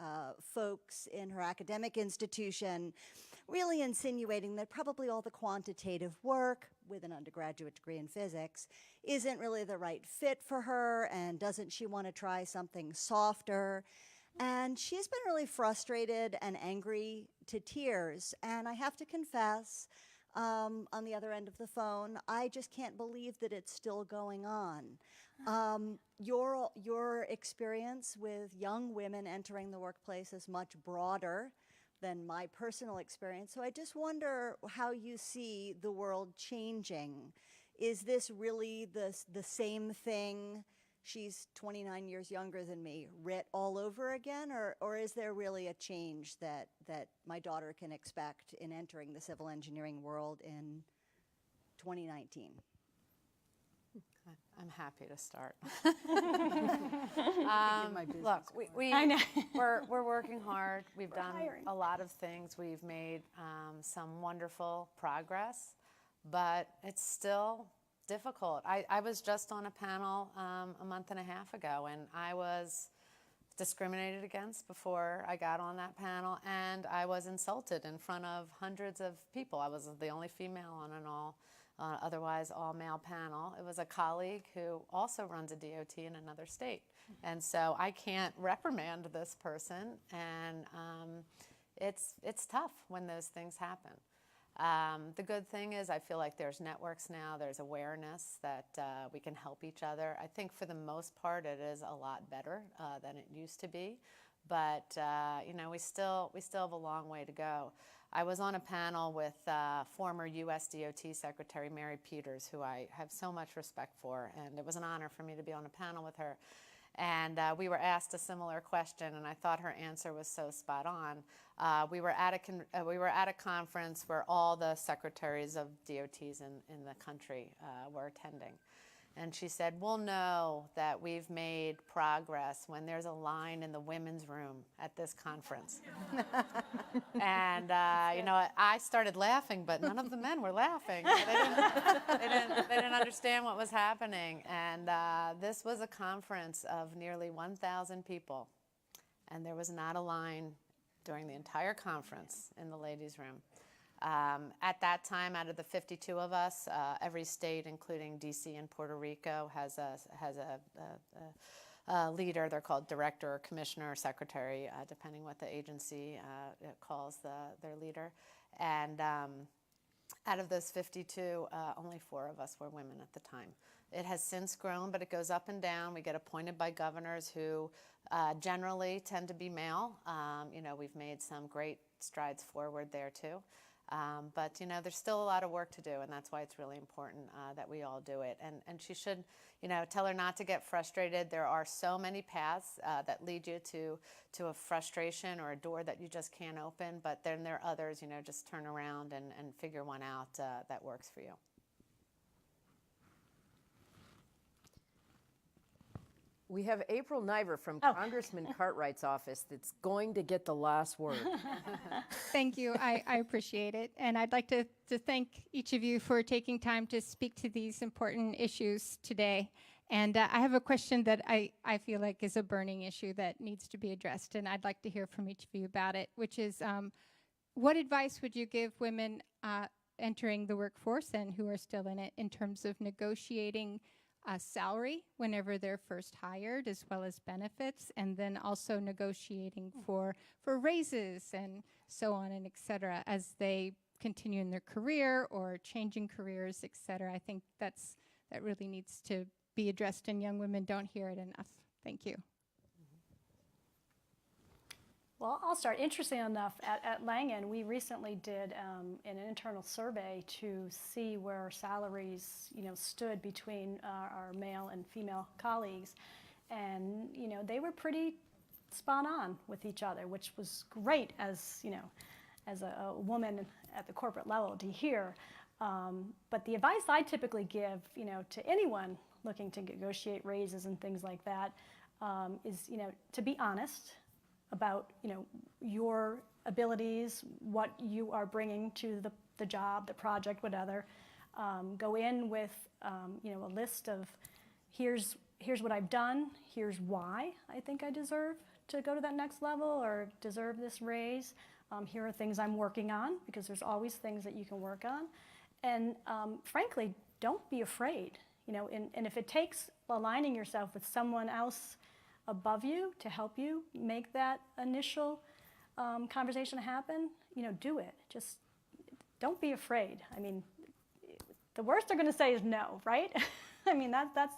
[SPEAKER 10] folks in her academic institution, really insinuating that probably all the quantitative work with an undergraduate degree in physics isn't really the right fit for her, and doesn't she want to try something softer? And she's been really frustrated and angry to tears, and I have to confess, on the other end of the phone, I just can't believe that it's still going on. Your experience with young women entering the workplace is much broader than my personal experience, so I just wonder how you see the world changing. Is this really the same thing? She's 29 years younger than me, writ all over again, or is there really a change that my daughter can expect in entering the civil engineering world in 2019?
[SPEAKER 3] I'm happy to start.
[SPEAKER 4] my business
[SPEAKER 3] Look,
[SPEAKER 5] I know.
[SPEAKER 3] we're working hard. We've done
[SPEAKER 5] hiring.
[SPEAKER 3] a lot of things. We've made some wonderful progress, but it's still difficult. I was just on a panel a month and a half ago, and I was discriminated against before I got on that panel, and I was insulted in front of hundreds of people. I was the only female on an otherwise all-male panel. It was a colleague who also runs a DOT in another state, and so I can't reprimand this person, and it's tough when those things happen. The good thing is I feel like there's networks now, there's awareness that we can help each other. I think for the most part it is a lot better than it used to be, but we still have a long way to go. I was on a panel with former US DOT Secretary Mary Peters, who I have so much respect for, and it was an honor for me to be on a panel with her. And we were asked a similar question, and I thought her answer was so spot on. We were at a conference where all the secretaries of DOTs in the country were attending. And she said, we'll know that we've made progress when there's a line in the women's room at this conference. And, you know, I started laughing, but none of the men were laughing. They didn't understand what was happening. And this was a conference of nearly 1,000 people. And there was not a line during the entire conference in the ladies' room. At that time, out of the 52 of us, every state, including DC and Puerto Rico, has a leader. They're called director or commissioner or secretary, depending what the agency calls their leader. And out of those 52, only 4 of us were women at the time. It has since grown, but it goes up and down. We get appointed by governors who generally tend to be male. You know, we've made some great strides forward there too. But, you know, there's still a lot of work to do, and that's why it's really important that we all do it. And she should, you know, tell her not to get frustrated. There are so many paths that lead you to a frustration or a door that you just can't open, but then there are others, you know, just turn around and figure one out that works for you.
[SPEAKER 1] We have April Niver from Congressman Cartwright's office that's going to get the last word.
[SPEAKER 11] Thank you. I appreciate it. And I'd like to thank each of you for taking time to speak to these important issues today. And I have a question that I feel like is a burning issue that needs to be addressed, and I'd like to hear from each of you about it, which is what advice would you give women entering the workforce and who are still in it in terms of negotiating salary whenever they're first hired, as well as benefits, and then also negotiating for raises and so on and et cetera as they continue in their career or changing careers, et cetera. I think that really needs to be addressed, and young women don't hear it enough. Thank you.
[SPEAKER 5] Well, I'll start. Interesting enough, at Langen, we recently did an internal survey to see where salaries, you know, stood between our male and female colleagues, and you know they were pretty spot on with each other, which was great as you know, as a woman at the corporate level to hear. But the advice I typically give, you know, to anyone looking to negotiate raises and things like that, is you know to be honest about you know your abilities, what you are bringing to the job, the project, whatever. Go in with you know a list of here's what I've done, here's why I think I deserve to go to that next level or deserve this raise. Here are things I'm working on, because there's always things that you can work on. And frankly, don't be afraid. You know, and if it takes aligning yourself with someone else above you to help you make that initial conversation happen, you know, do it. Just don't be afraid. I mean, the worst they're going to say is no, right? I mean, that's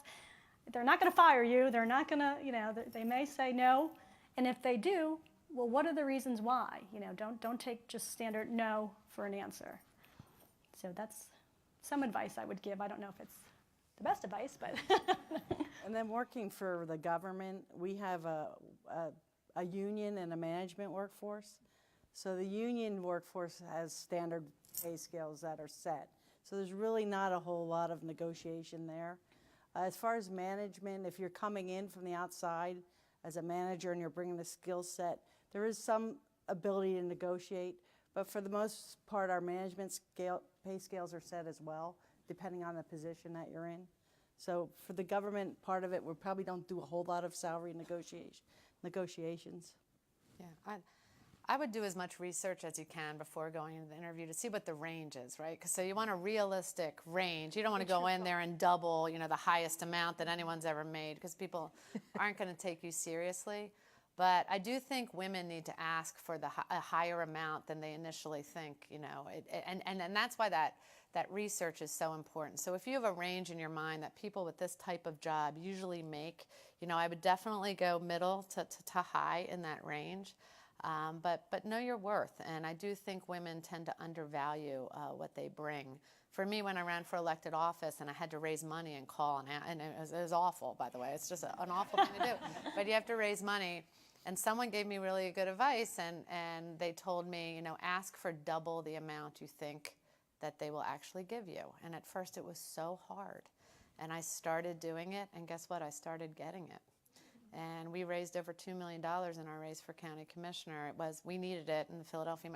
[SPEAKER 5] they're not going to fire you. They're not going to, you know, they may say no. And if they do, well, what are the reasons why? You know, don't take just standard no for an answer. So that's some advice I would give. I don't know if it's the best advice, but.
[SPEAKER 4] And then working for the government, we have a union and a management workforce. So the union workforce has standard pay scales that are set. So there's really not a whole lot of negotiation there. As far as management, if you're coming in from the outside as a manager and you're bringing a skill set, there is some ability to negotiate. But for the most part, our management pay scales are set as well, depending on the position that you're in. So for the government part of it, we probably don't do a whole lot of salary negotiations.
[SPEAKER 3] Yeah, I would do as much research as you can before going into the interview to see what the range is, right? So you want a realistic range. You don't want to go in there and double, you know, the highest amount that anyone's ever made, because people aren't going to take you seriously. But I do think women need to ask for a higher amount than they initially think, you know, and that's why that research is so important. So if you have a range in your mind that people with this type of job usually make, you know, I would definitely go middle to high in that range. But know your worth, and I do think women tend to undervalue what they bring. For me, when I ran for elected office and I had to raise money and call, and it was awful, by the way. It's just an awful thing to do. But you have to raise money. And someone gave me really good advice, and they told me, you know, ask for double the amount you think that they will actually give you. And at first it was so hard. And I started doing it, and guess what? I started getting it. And we raised over $2 million in our race for county commissioner. we needed it in the Philadelphia,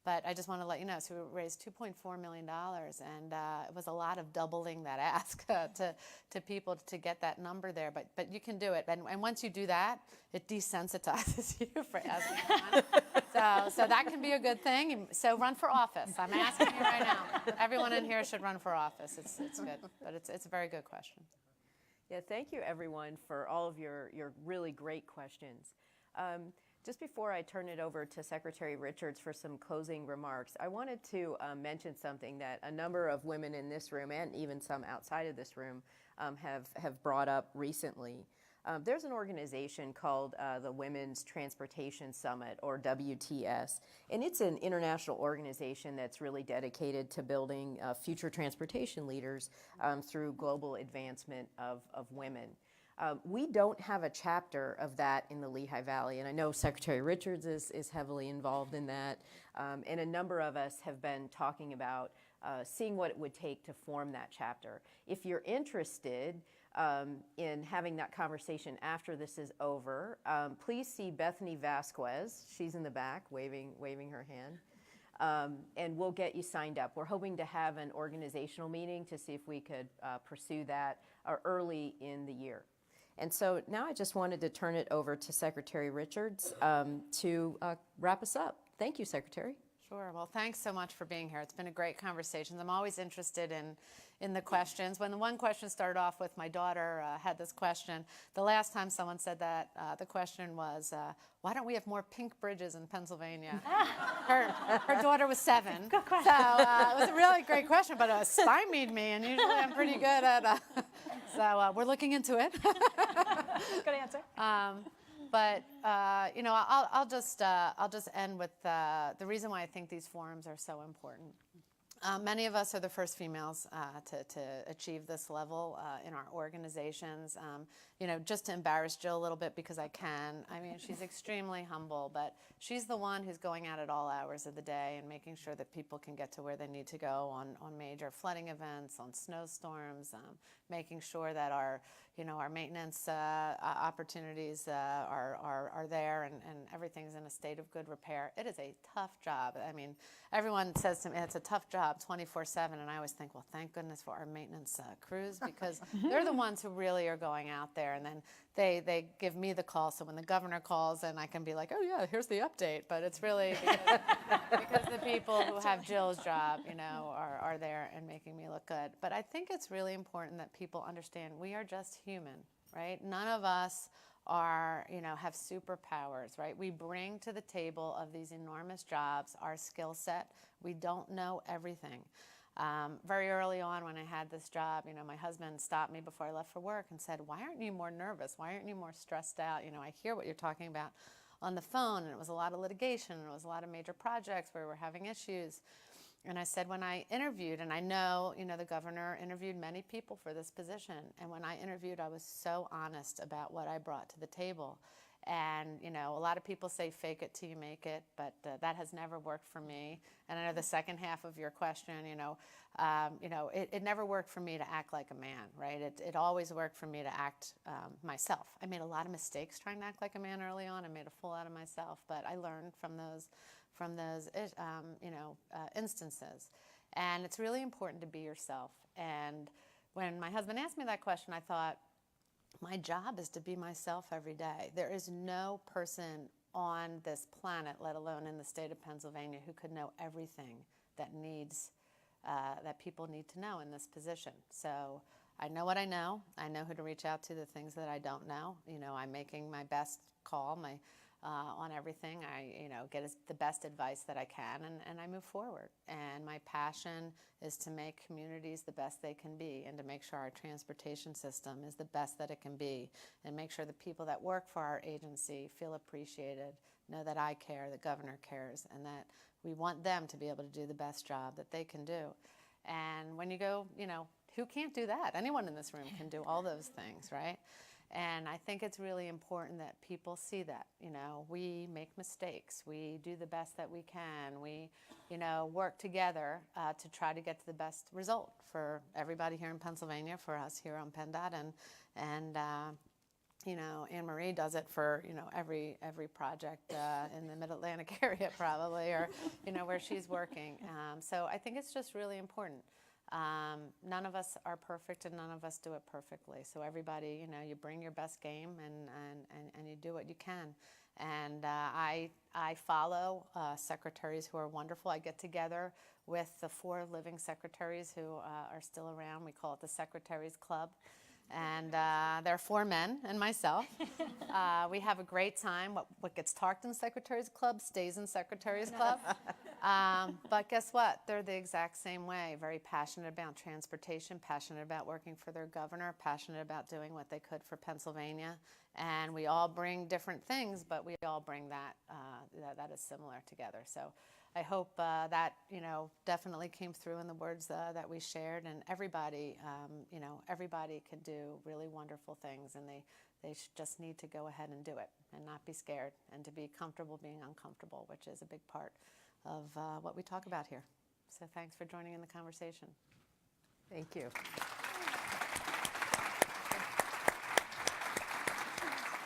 [SPEAKER 3] but I just want to let you know, so we raised $2.4 million, and it was a lot of doubling that ask to people to get that number there, but you can do it. And once you do that, it desensitizes you for asking money. So that can be a good thing. So run for office. I'm asking you right now. Everyone in here should run for office. It's good, but it's a very good question.
[SPEAKER 12] Yeah, thank you everyone for all of your really great questions. Just before I turn it over to Secretary Richards for some closing remarks, I wanted to mention something that a number of women in this room and even some outside of this room have brought up recently. There's an organization called the Women's Transportation Summit, or WTS, and it's an international organization that's really dedicated to building future transportation leaders through global advancement of women. We don't have a chapter of that in the Lehigh Valley, and I know Secretary Richards is heavily involved in that, and a number of us have been talking about seeing what it would take to form that chapter. If you're interested in having that conversation after this is over, please see Bethany Vasquez. She's in the back waving her hand. And we'll get you signed up. We're hoping to have an organizational meeting to see if we could pursue that early in the year. And so now I just wanted to turn it over to Secretary Richards to wrap us up. Thank you, Secretary.
[SPEAKER 3] Sure. Well, thanks so much for being here. It's been a great conversation. I'm always interested in the questions. When the one question started off with my daughter had this question, the last time someone said that, the question was, why don't we have more pink bridges in Pennsylvania? Her daughter was 7.
[SPEAKER 5] Good question.
[SPEAKER 3] So it was a really great question, but it stymied me, and usually I'm pretty good at so we're looking into it.
[SPEAKER 5] Good answer.
[SPEAKER 3] But you know, I'll just end with the reason why I think these forums are so important. Many of us are the first females to achieve this level in our organizations. You know, just to embarrass Jill a little bit because I can. I mean, she's extremely humble, but she's the one who's going out at all hours of the day and making sure that people can get to where they need to go on major flooding events, on snowstorms, making sure that our maintenance opportunities are there and everything's in a state of good repair. It is a tough job. I mean, everyone says to me it's a tough job 24/7, and I always think, well, thank goodness for our maintenance crews, because they're the ones who really are going out there, and then they give me the call. So when the governor calls, and I can be like, oh yeah, here's the update. But it's really because the people who have Jill's job, are there and making me look good. But I think it's really important that people understand we are just human, right? None of us are, have superpowers, right? We bring to the table of these enormous jobs our skill set. We don't know everything. Very early on when I had this job, my husband stopped me before I left for work and said, why aren't you more nervous? Why aren't you more stressed out? I hear what you're talking about on the phone, and it was a lot of litigation, and it was a lot of major projects where we're having issues. And I said, when I interviewed, and I know, the governor interviewed many people for this position, and when I interviewed, I was so honest about what I brought to the table. And, a lot of people say fake it till you make it, but that has never worked for me. And I know the second half of your question, it never worked for me to act like a man, right? It always worked for me to act myself. I made a lot of mistakes trying to act like a man early on. I made a fool out of myself, but I learned from those instances. And it's really important to be yourself. And when my husband asked me that question, I thought, my job is to be myself every day. There is no person on this planet, let alone in the state of Pennsylvania, who could know everything that people need to know in this position. So I know what I know. I know who to reach out to, the things that I don't know. I'm making my best call on everything. I get the best advice that I can, and I move forward. And my passion is to make communities the best they can be, and to make sure our transportation system is the best that it can be, and make sure the people that work for our agency feel appreciated, know that I care, the governor cares, and that we want them to be able to do the best job that they can do. And when you go, who can't do that? Anyone in this room can do all those things, right? And I think it's really important that people see that, we make mistakes. We do the best that we can. We, work together to try to get to the best result for everybody here in Pennsylvania, for us here on PennDOT, and Anne Marie does it for, every project in the Mid-Atlantic area probably, or, where she's working. So I think it's just really important. None of us are perfect and none of us do it perfectly. So everybody, you bring your best game and you do what you can. And I follow secretaries who are wonderful. I get together with the 4 living secretaries who are still around. We call it the Secretaries Club. And there are 4 men and myself. We have a great time. What gets talked in Secretaries Club stays in Secretaries Club. But guess what? They're the exact same way. Very passionate about transportation, passionate about working for their governor, passionate about doing what they could for Pennsylvania. And we all bring different things, but we all bring that is similar together. So I hope that, definitely came through in the words that we shared. And everybody, everybody can do really wonderful things, and they just need to go ahead and do it and not be scared and to be comfortable being uncomfortable, which is a big part of what we talk about here. So thanks for joining in the conversation.
[SPEAKER 12] Thank you.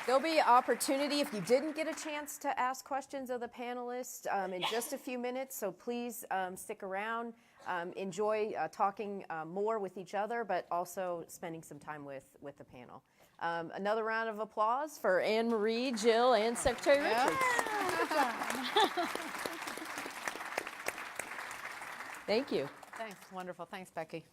[SPEAKER 12] There'll be opportunity if you didn't get a chance to ask questions of the panelists in just a few minutes, so please stick around. Enjoy talking more with each other, but also spending some time with the panel. Another round of applause for Anne Marie, Jill, and Secretary Richards. Thank you.
[SPEAKER 3] Thanks. Wonderful. Thanks, Becky.